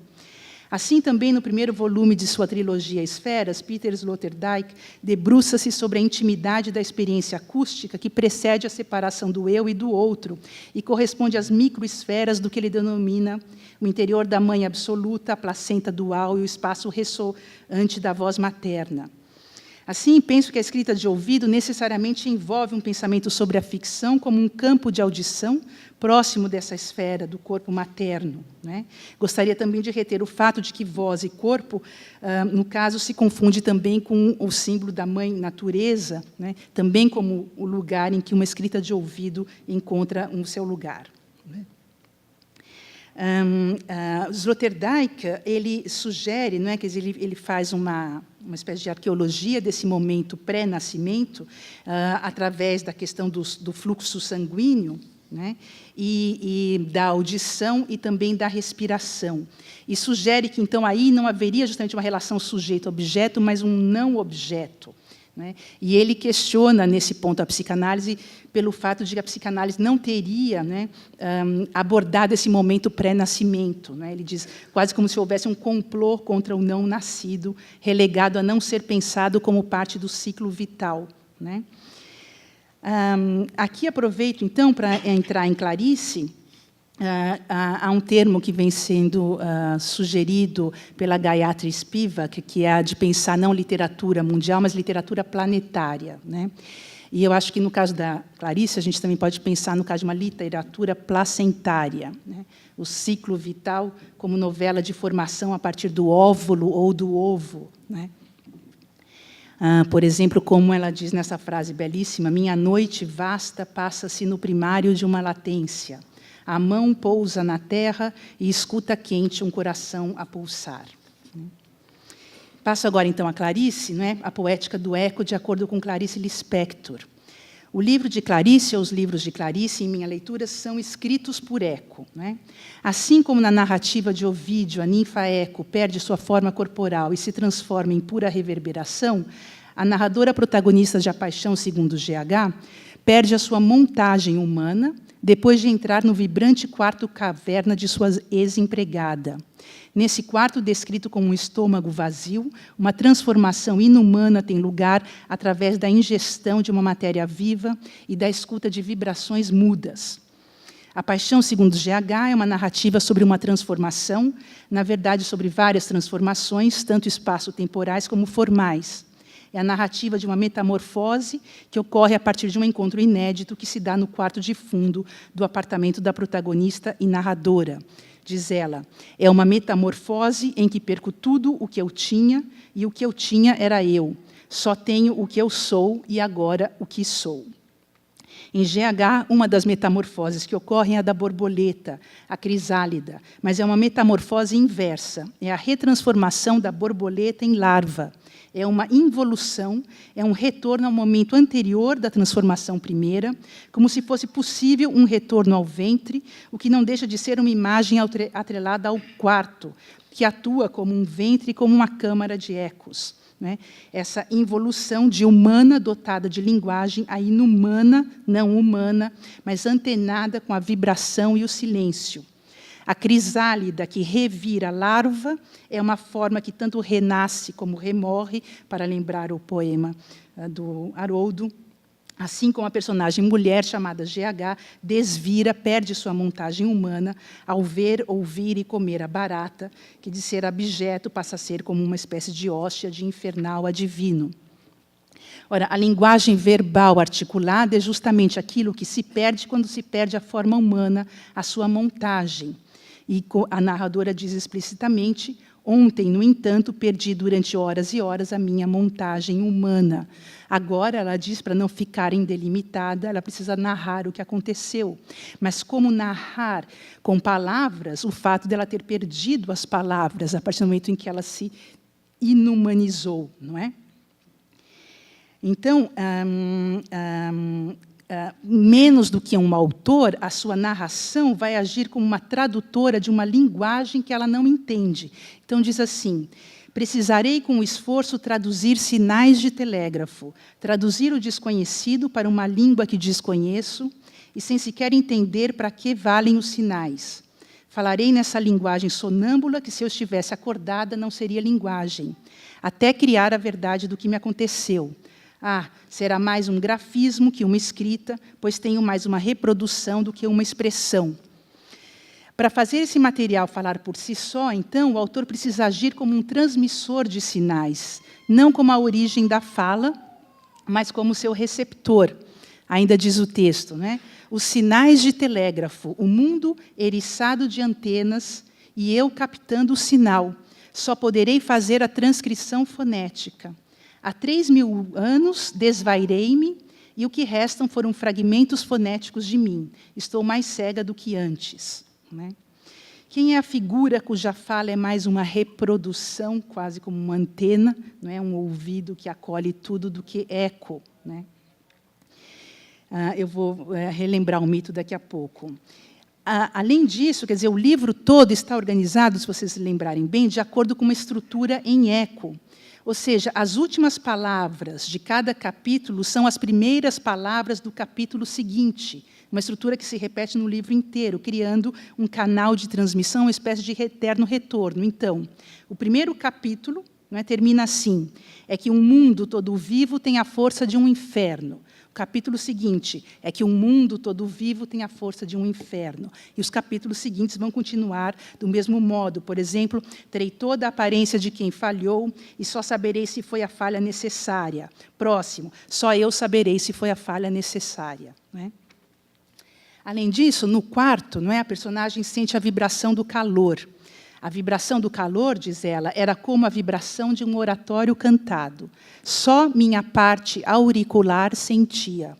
Assim, também, no primeiro volume de sua trilogia Esferas, Peter Sloterdijk debruça-se sobre a intimidade da experiência acústica que precede a separação do eu e do outro e corresponde às microesferas do que ele denomina o interior da mãe absoluta, a placenta dual e o espaço ressoante da voz materna. Assim, penso que a escrita de ouvido necessariamente envolve um pensamento sobre a ficção como um campo de audição próximo dessa esfera do corpo materno, né? Gostaria também de reter o fato de que voz e corpo, no caso, se confunde também com o símbolo da mãe natureza, né? Também como o lugar em que uma escrita de ouvido encontra o seu lugar. Sloterdijk, ele sugere, não é, quer dizer, ele faz uma espécie de arqueologia desse momento pré-nascimento, através da questão do fluxo sanguíneo, né, e da audição e também da respiração. E sugere que, então, aí não haveria justamente uma relação sujeito-objeto, mas um não-objeto. Né? E ele questiona, nesse ponto, a psicanálise pelo fato de que a psicanálise não teria, né, abordado esse momento pré-nascimento. Né? Ele diz quase como se houvesse um complô contra o não-nascido, relegado a não ser pensado como parte do ciclo vital. Né? Aqui aproveito, então, para entrar em Clarice. Há um termo que vem sendo sugerido pela Gayatri Spivak, que é a de pensar não literatura mundial, mas literatura planetária. Né? E eu acho que, no caso da Clarice, a gente também pode pensar no caso de uma literatura placentária, né? O ciclo vital como novela de formação a partir do óvulo ou do ovo. Né? Por exemplo, como ela diz nessa frase belíssima, minha noite vasta passa-se no primário de uma latência. A mão pousa na terra e escuta quente um coração a pulsar. Passo agora, então, a Clarice, não é? A poética do eco, de acordo com Clarice Lispector. O livro de Clarice, ou os livros de Clarice, em minha leitura, são escritos por eco. Não é? Assim como na narrativa de Ovídio, a ninfa Eco perde sua forma corporal e se transforma em pura reverberação, a narradora protagonista de A Paixão segundo GH perde a sua montagem humana, depois de entrar no vibrante quarto caverna de sua ex-empregada. Nesse quarto, descrito como um estômago vazio, uma transformação inumana tem lugar através da ingestão de uma matéria viva e da escuta de vibrações mudas. A Paixão segundo GH é uma narrativa sobre uma transformação, na verdade, sobre várias transformações, tanto espaço-temporais como formais. É a narrativa de uma metamorfose que ocorre a partir de um encontro inédito que se dá no quarto de fundo do apartamento da protagonista e narradora. Diz ela, é uma metamorfose em que perco tudo o que eu tinha, e o que eu tinha era eu. Só tenho o que eu sou e agora o que sou. Em GH, uma das metamorfoses que ocorrem é a da borboleta, a crisálida, mas é uma metamorfose inversa. É a retransformação da borboleta em larva. É uma involução, é um retorno ao momento anterior da transformação primeira, como se fosse possível um retorno ao ventre, o que não deixa de ser uma imagem atrelada ao quarto, que atua como um ventre e como uma câmara de ecos. Né? Essa involução de humana dotada de linguagem a inumana, não humana, mas antenada com a vibração e o silêncio. A crisálida que revira a larva é uma forma que tanto renasce como remorre, para lembrar o poema do Haroldo, assim como a personagem mulher chamada GH desvira, perde sua montagem humana ao ver, ouvir e comer a barata, que de ser abjeto passa a ser como uma espécie de hóstia de infernal a divino. Ora, a linguagem verbal articulada é justamente aquilo que se perde quando se perde a forma humana, a sua montagem. E a narradora diz explicitamente, Ontem, no entanto, perdi durante horas e horas a minha montagem humana. Agora, ela diz, para não ficar indelimitada, ela precisa narrar o que aconteceu. Mas como narrar com palavras o fato dela ter perdido as palavras a partir do momento em que ela se inumanizou, não é? Então, menos do que um autor, a sua narração vai agir como uma tradutora de uma linguagem que ela não entende. Então, diz assim: precisarei, com esforço, traduzir sinais de telégrafo, traduzir o desconhecido para uma língua que desconheço e sem sequer entender para que valem os sinais. Falarei nessa linguagem sonâmbula que, se eu estivesse acordada, não seria linguagem, até criar a verdade do que me aconteceu. Será mais um grafismo que uma escrita, pois tenho mais uma reprodução do que uma expressão. Para fazer esse material falar por si só, então, o autor precisa agir como um transmissor de sinais, não como a origem da fala, mas como seu receptor. Ainda diz o texto, né? Os sinais de telégrafo, o mundo eriçado de antenas e eu captando o sinal. Só poderei fazer a transcrição fonética. Há 3.000 anos desvairei-me e o que restam foram fragmentos fonéticos de mim. Estou mais cega do que antes. Né? Quem é a figura cuja fala é mais uma reprodução, quase como uma antena, não é um ouvido que acolhe tudo, do que eco. Né? Eu vou relembrar o mito daqui a pouco. Além disso, quer dizer, o livro todo está organizado, se vocês se lembrarem bem, de acordo com uma estrutura em eco. Ou seja, as últimas palavras de cada capítulo são as primeiras palavras do capítulo seguinte, uma estrutura que se repete no livro inteiro, criando um canal de transmissão, uma espécie de eterno retorno. Então, o primeiro capítulo, não é, termina assim: é que um mundo todo vivo tem a força de um inferno. O capítulo seguinte é que um mundo todo vivo tem a força de um inferno. E os capítulos seguintes vão continuar do mesmo modo. Por exemplo, terei toda a aparência de quem falhou e só saberei se foi a falha necessária. Próximo, só eu saberei se foi a falha necessária. Não é? Além disso, no quarto, não é, a personagem sente a vibração do calor. A vibração do calor, diz ela, era como a vibração de um oratório cantado. Só minha parte auricular sentia.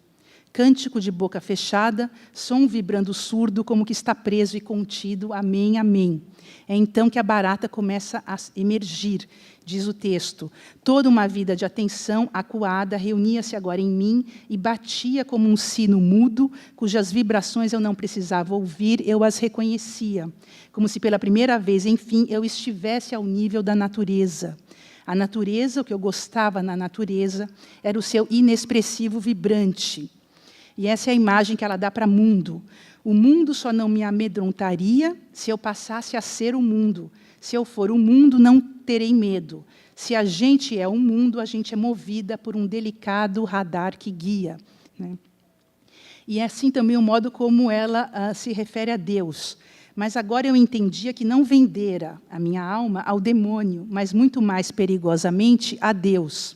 Cântico de boca fechada, som vibrando surdo, como que está preso e contido. Amém, amém. É então que a barata começa a emergir, diz o texto. Toda uma vida de atenção acuada reunia-se agora em mim e batia como um sino mudo, cujas vibrações eu não precisava ouvir, eu as reconhecia. Como se pela primeira vez, enfim, eu estivesse ao nível da natureza. A natureza, o que eu gostava na natureza, era o seu inexpressivo vibrante. E essa é a imagem que ela dá para o mundo. O mundo só não me amedrontaria se eu passasse a ser o mundo. Se eu for o mundo, não terei medo. Se a gente é o mundo, a gente é movida por um delicado radar que guia. Né? E é assim também o modo como ela se refere a Deus. Mas agora eu entendia que não vendera a minha alma ao demônio, mas muito mais perigosamente a Deus,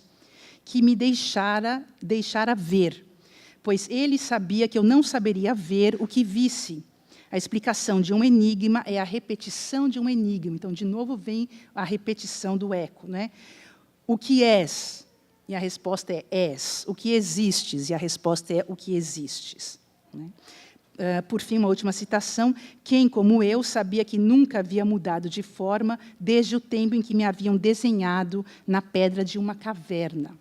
que me deixara ver, pois ele sabia que eu não saberia ver o que visse. A explicação de um enigma é a repetição de um enigma. Então, de novo, vem a repetição do eco. Né? O que és? E a resposta é és. O que existes? E a resposta é o que existes. Né? Por fim, uma última citação. Quem, como eu, sabia que nunca havia mudado de forma desde o tempo em que me haviam desenhado na pedra de uma caverna.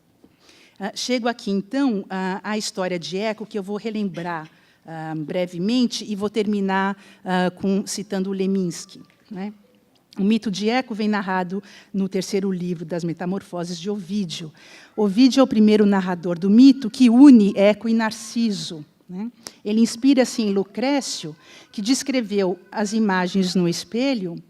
Chego aqui, então, à história de Eco, que eu vou relembrar brevemente e vou terminar citando o Leminski. Né? O mito de Eco vem narrado no terceiro livro das Metamorfoses de Ovídio. Ovídio é o primeiro narrador do mito que une Eco e Narciso. Né? Ele inspira-se em Lucrécio, que descreveu as imagens no espelho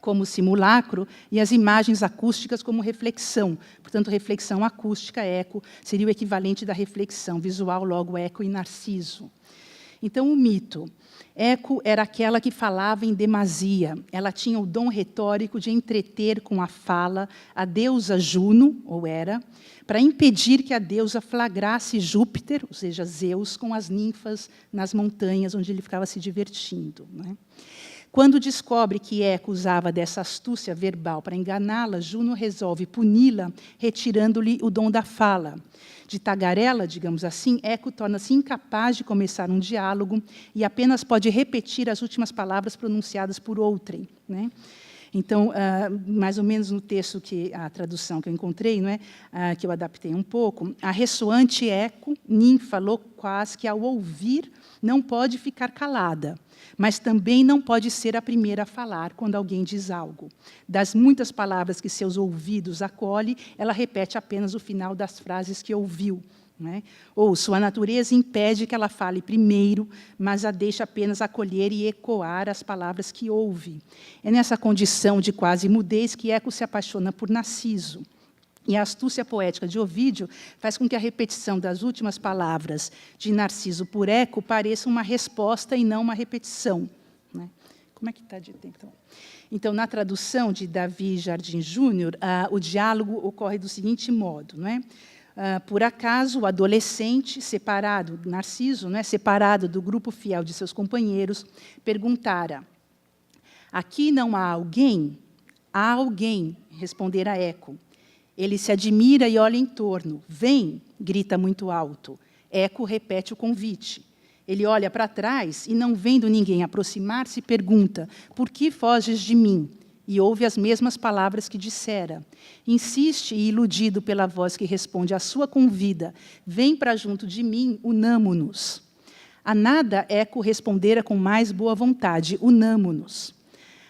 como simulacro e as imagens acústicas como reflexão. Portanto, reflexão acústica, eco, seria o equivalente da reflexão visual, logo eco e Narciso. Então, o mito. Eco era aquela que falava em demasia. Ela tinha o dom retórico de entreter com a fala a deusa Juno, ou Hera, para impedir que a deusa flagrasse Júpiter, ou seja, Zeus, com as ninfas nas montanhas, onde ele ficava se divertindo. Né? Quando descobre que Eco usava dessa astúcia verbal para enganá-la, Juno resolve puni-la, retirando-lhe o dom da fala. De tagarela, digamos assim, Eco torna-se incapaz de começar um diálogo e apenas pode repetir as últimas palavras pronunciadas por outrem, né? Então, mais ou menos no texto, a tradução que eu encontrei, não é? Que eu adaptei um pouco, a ressoante eco, ninfa loquaz, que ao ouvir não pode ficar calada, mas também não pode ser a primeira a falar quando alguém diz algo. Das muitas palavras que seus ouvidos acolhe, ela repete apenas o final das frases que ouviu, né? Ou sua natureza impede que ela fale primeiro, mas a deixa apenas acolher e ecoar as palavras que ouve. É nessa condição de quase mudez que Eco se apaixona por Narciso. E a astúcia poética de Ovídio faz com que a repetição das últimas palavras de Narciso por Eco pareça uma resposta e não uma repetição, né? Como é que está de tempo? Então, na tradução de Davi Jardim Júnior, o diálogo ocorre do seguinte modo, não é? Por acaso, o adolescente, separado, Narciso, né, separado do grupo fiel de seus companheiros, perguntara: aqui não há alguém? Há alguém, respondera Eco. Ele se admira e olha em torno. Vem, grita muito alto. Eco repete o convite. Ele olha para trás e, não vendo ninguém aproximar-se, pergunta: por que foges de mim? E ouve as mesmas palavras que dissera. Insiste, e, iludido pela voz que responde à sua convida, vem para junto de mim, unamo-nos. A nada, Eco respondera com mais boa vontade, unamo-nos.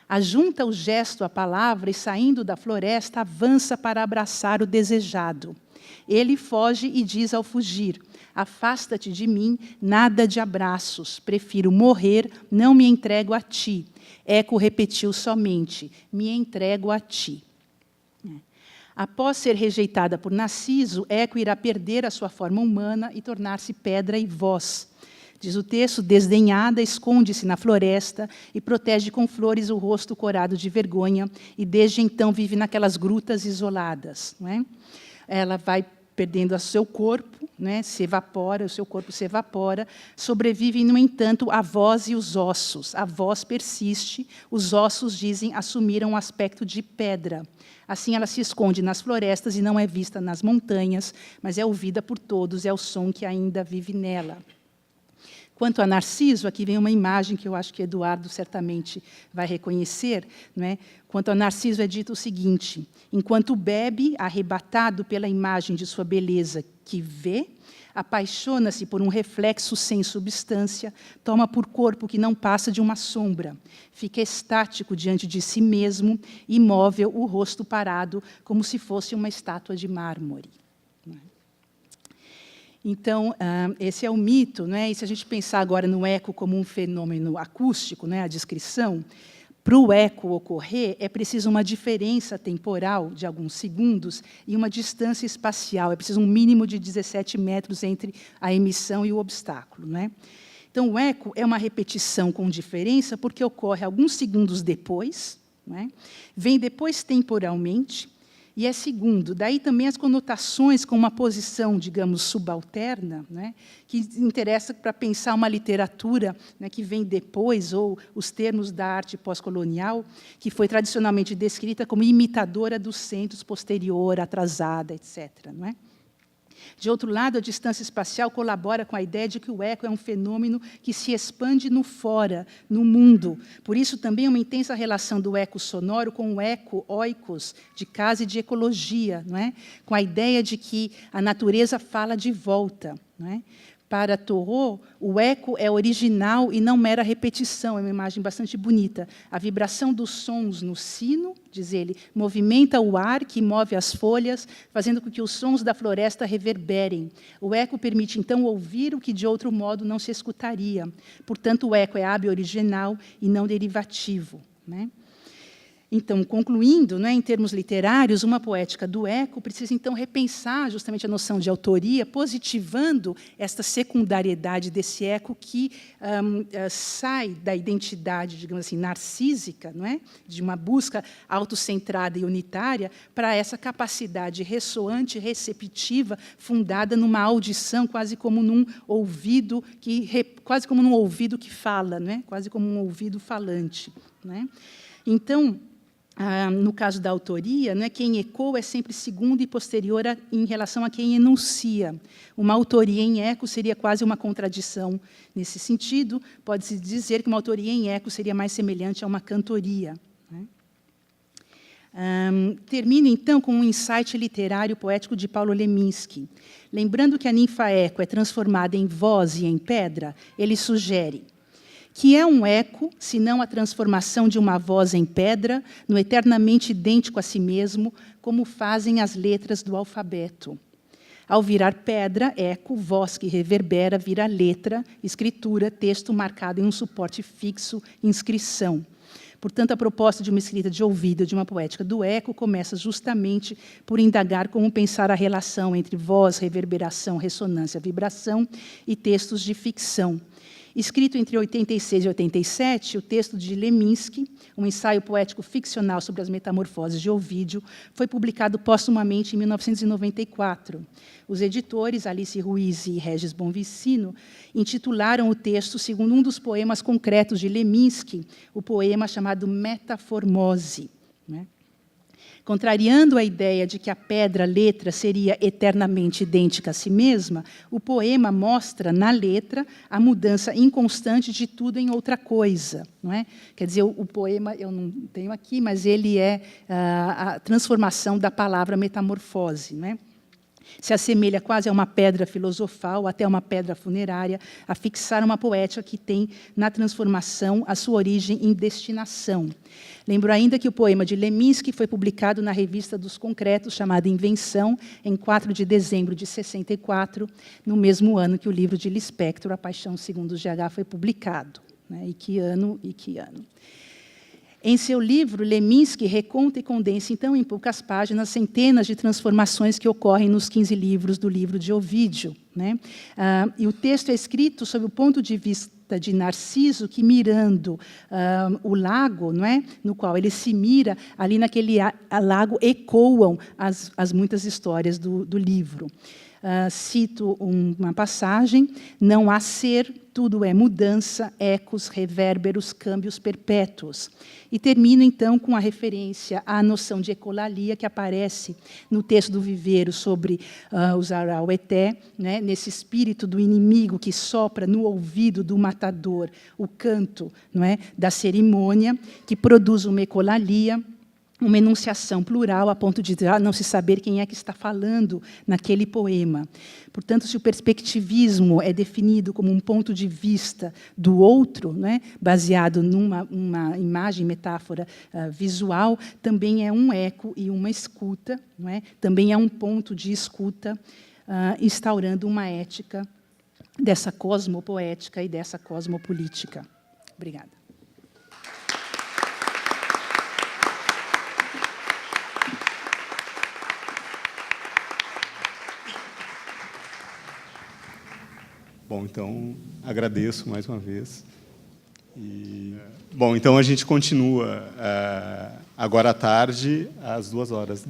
Ajunta o gesto à palavra e, saindo da floresta, avança para abraçar o desejado. Ele foge e diz ao fugir: afasta-te de mim, nada de abraços, prefiro morrer, não me entrego a ti. Eco repetiu somente: me entrego a ti. Após ser rejeitada por Narciso, Eco irá perder a sua forma humana e tornar-se pedra e voz. Diz o texto: desdenhada, esconde-se na floresta e protege com flores o rosto corado de vergonha, e desde então vive naquelas grutas isoladas, não é? Ela vai perdendo o seu corpo, né, se evapora, o seu corpo se evapora, sobrevivem, no entanto, a voz e os ossos. A voz persiste, os ossos, dizem, assumiram o aspecto de pedra. Assim, ela se esconde nas florestas e não é vista nas montanhas, mas é ouvida por todos, é o som que ainda vive nela. Quanto a Narciso, aqui vem uma imagem que eu acho que Eduardo certamente vai reconhecer, não é? Quanto a Narciso é dito o seguinte: enquanto bebe, arrebatado pela imagem de sua beleza que vê, apaixona-se por um reflexo sem substância, toma por corpo que não passa de uma sombra, fica estático diante de si mesmo, imóvel, o rosto parado, como se fosse uma estátua de mármore. Então, esse é o mito, né? E se a gente pensar agora no eco como um fenômeno acústico, né, a descrição, para o eco ocorrer, é preciso uma diferença temporal de alguns segundos e uma distância espacial, é preciso um mínimo de 17 metros entre a emissão e o obstáculo, né? Então, o eco é uma repetição com diferença porque ocorre alguns segundos depois, né? Vem depois temporalmente, e é segundo. Daí também as conotações com uma posição, digamos, subalterna, né, que interessa para pensar uma literatura, né, que vem depois, ou os termos da arte pós-colonial, que foi tradicionalmente descrita como imitadora dos centros, posterior, atrasada, etc. Não é? De outro lado, a distância espacial colabora com a ideia de que o eco é um fenômeno que se expande no fora, no mundo. Por isso, também uma intensa relação do eco sonoro com o eco oikos, de casa e de ecologia, não é? Com a ideia de que a natureza fala de volta. Não é? Para Thoreau, o eco é original e não mera repetição. É uma imagem bastante bonita. A vibração dos sons no sino, diz ele, movimenta o ar que move as folhas, fazendo com que os sons da floresta reverberem. O eco permite, então, ouvir o que, de outro modo, não se escutaria. Portanto, o eco é hábil original e não derivativo, né? Então, concluindo, em termos literários, uma poética do eco precisa, então, repensar justamente a noção de autoria, positivando esta secundariedade desse eco que sai da identidade, digamos assim, narcísica, de uma busca autocentrada e unitária, para essa capacidade ressoante, receptiva, fundada numa audição, quase como num ouvido que fala, quase como um ouvido falante. Então, no caso da autoria, quem ecoa é sempre segundo e posterior em relação a quem enuncia. Uma autoria em eco seria quase uma contradição. Nesse sentido, pode-se dizer que uma autoria em eco seria mais semelhante a uma cantoria. Termino, então, com um insight literário poético de Paulo Leminski. Lembrando que a ninfa eco é transformada em voz e em pedra, ele sugere que é um eco, se não a transformação de uma voz em pedra, no eternamente idêntico a si mesmo, como fazem as letras do alfabeto. Ao virar pedra, eco, voz que reverbera, vira letra, escritura, texto marcado em um suporte fixo, inscrição. Portanto, a proposta de uma escrita de ouvido, de uma poética do eco, começa justamente por indagar como pensar a relação entre voz, reverberação, ressonância, vibração e textos de ficção. Escrito entre 86 e 87, o texto de Leminski, um ensaio poético ficcional sobre as metamorfoses de Ovídio, foi publicado póstumamente em 1994. Os editores, Alice Ruiz e Regis Bonvicino, intitularam o texto segundo um dos poemas concretos de Leminski, o poema chamado Metaformose. Contrariando a ideia de que a pedra-letra seria eternamente idêntica a si mesma, o poema mostra, na letra, a mudança inconstante de tudo em outra coisa. Quer dizer, o poema, eu não tenho aqui, mas ele é a transformação da palavra metamorfose. Se assemelha quase a uma pedra filosofal, até a uma pedra funerária, a fixar uma poética que tem, na transformação, a sua origem em destinação. Lembro ainda que o poema de Leminski foi publicado na Revista dos Concretos, chamada Invenção, em 4 de dezembro de 64, no mesmo ano que o livro de Lispector, A Paixão segundo GH, foi publicado. E que ano, e que ano. Em seu livro, Leminski reconta e condensa, então, em poucas páginas, centenas de transformações que ocorrem nos 15 livros do livro de Ovídio. E o texto é escrito sob o ponto de vista de Narciso, que, mirando o lago, no qual ele se mira, ali naquele lago ecoam as muitas histórias do livro. Cito uma passagem: não há ser, tudo é mudança, ecos, revérberos, câmbios perpétuos. E termino, então, com a referência à noção de ecolalia que aparece no texto do Viveiro sobre os Araueté, nesse espírito do inimigo que sopra no ouvido do matador o canto da cerimônia, que produz uma ecolalia, uma enunciação plural, a ponto de não se saber quem é que está falando naquele poema. Portanto, se o perspectivismo é definido como um ponto de vista do outro, baseado numa imagem, metáfora visual, também é um eco e uma escuta, também é um ponto de escuta, instaurando uma ética dessa cosmopoética e dessa cosmopolítica. Obrigada. Bom, então, agradeço mais uma vez. Bom, então a gente continua agora à tarde, às 14h.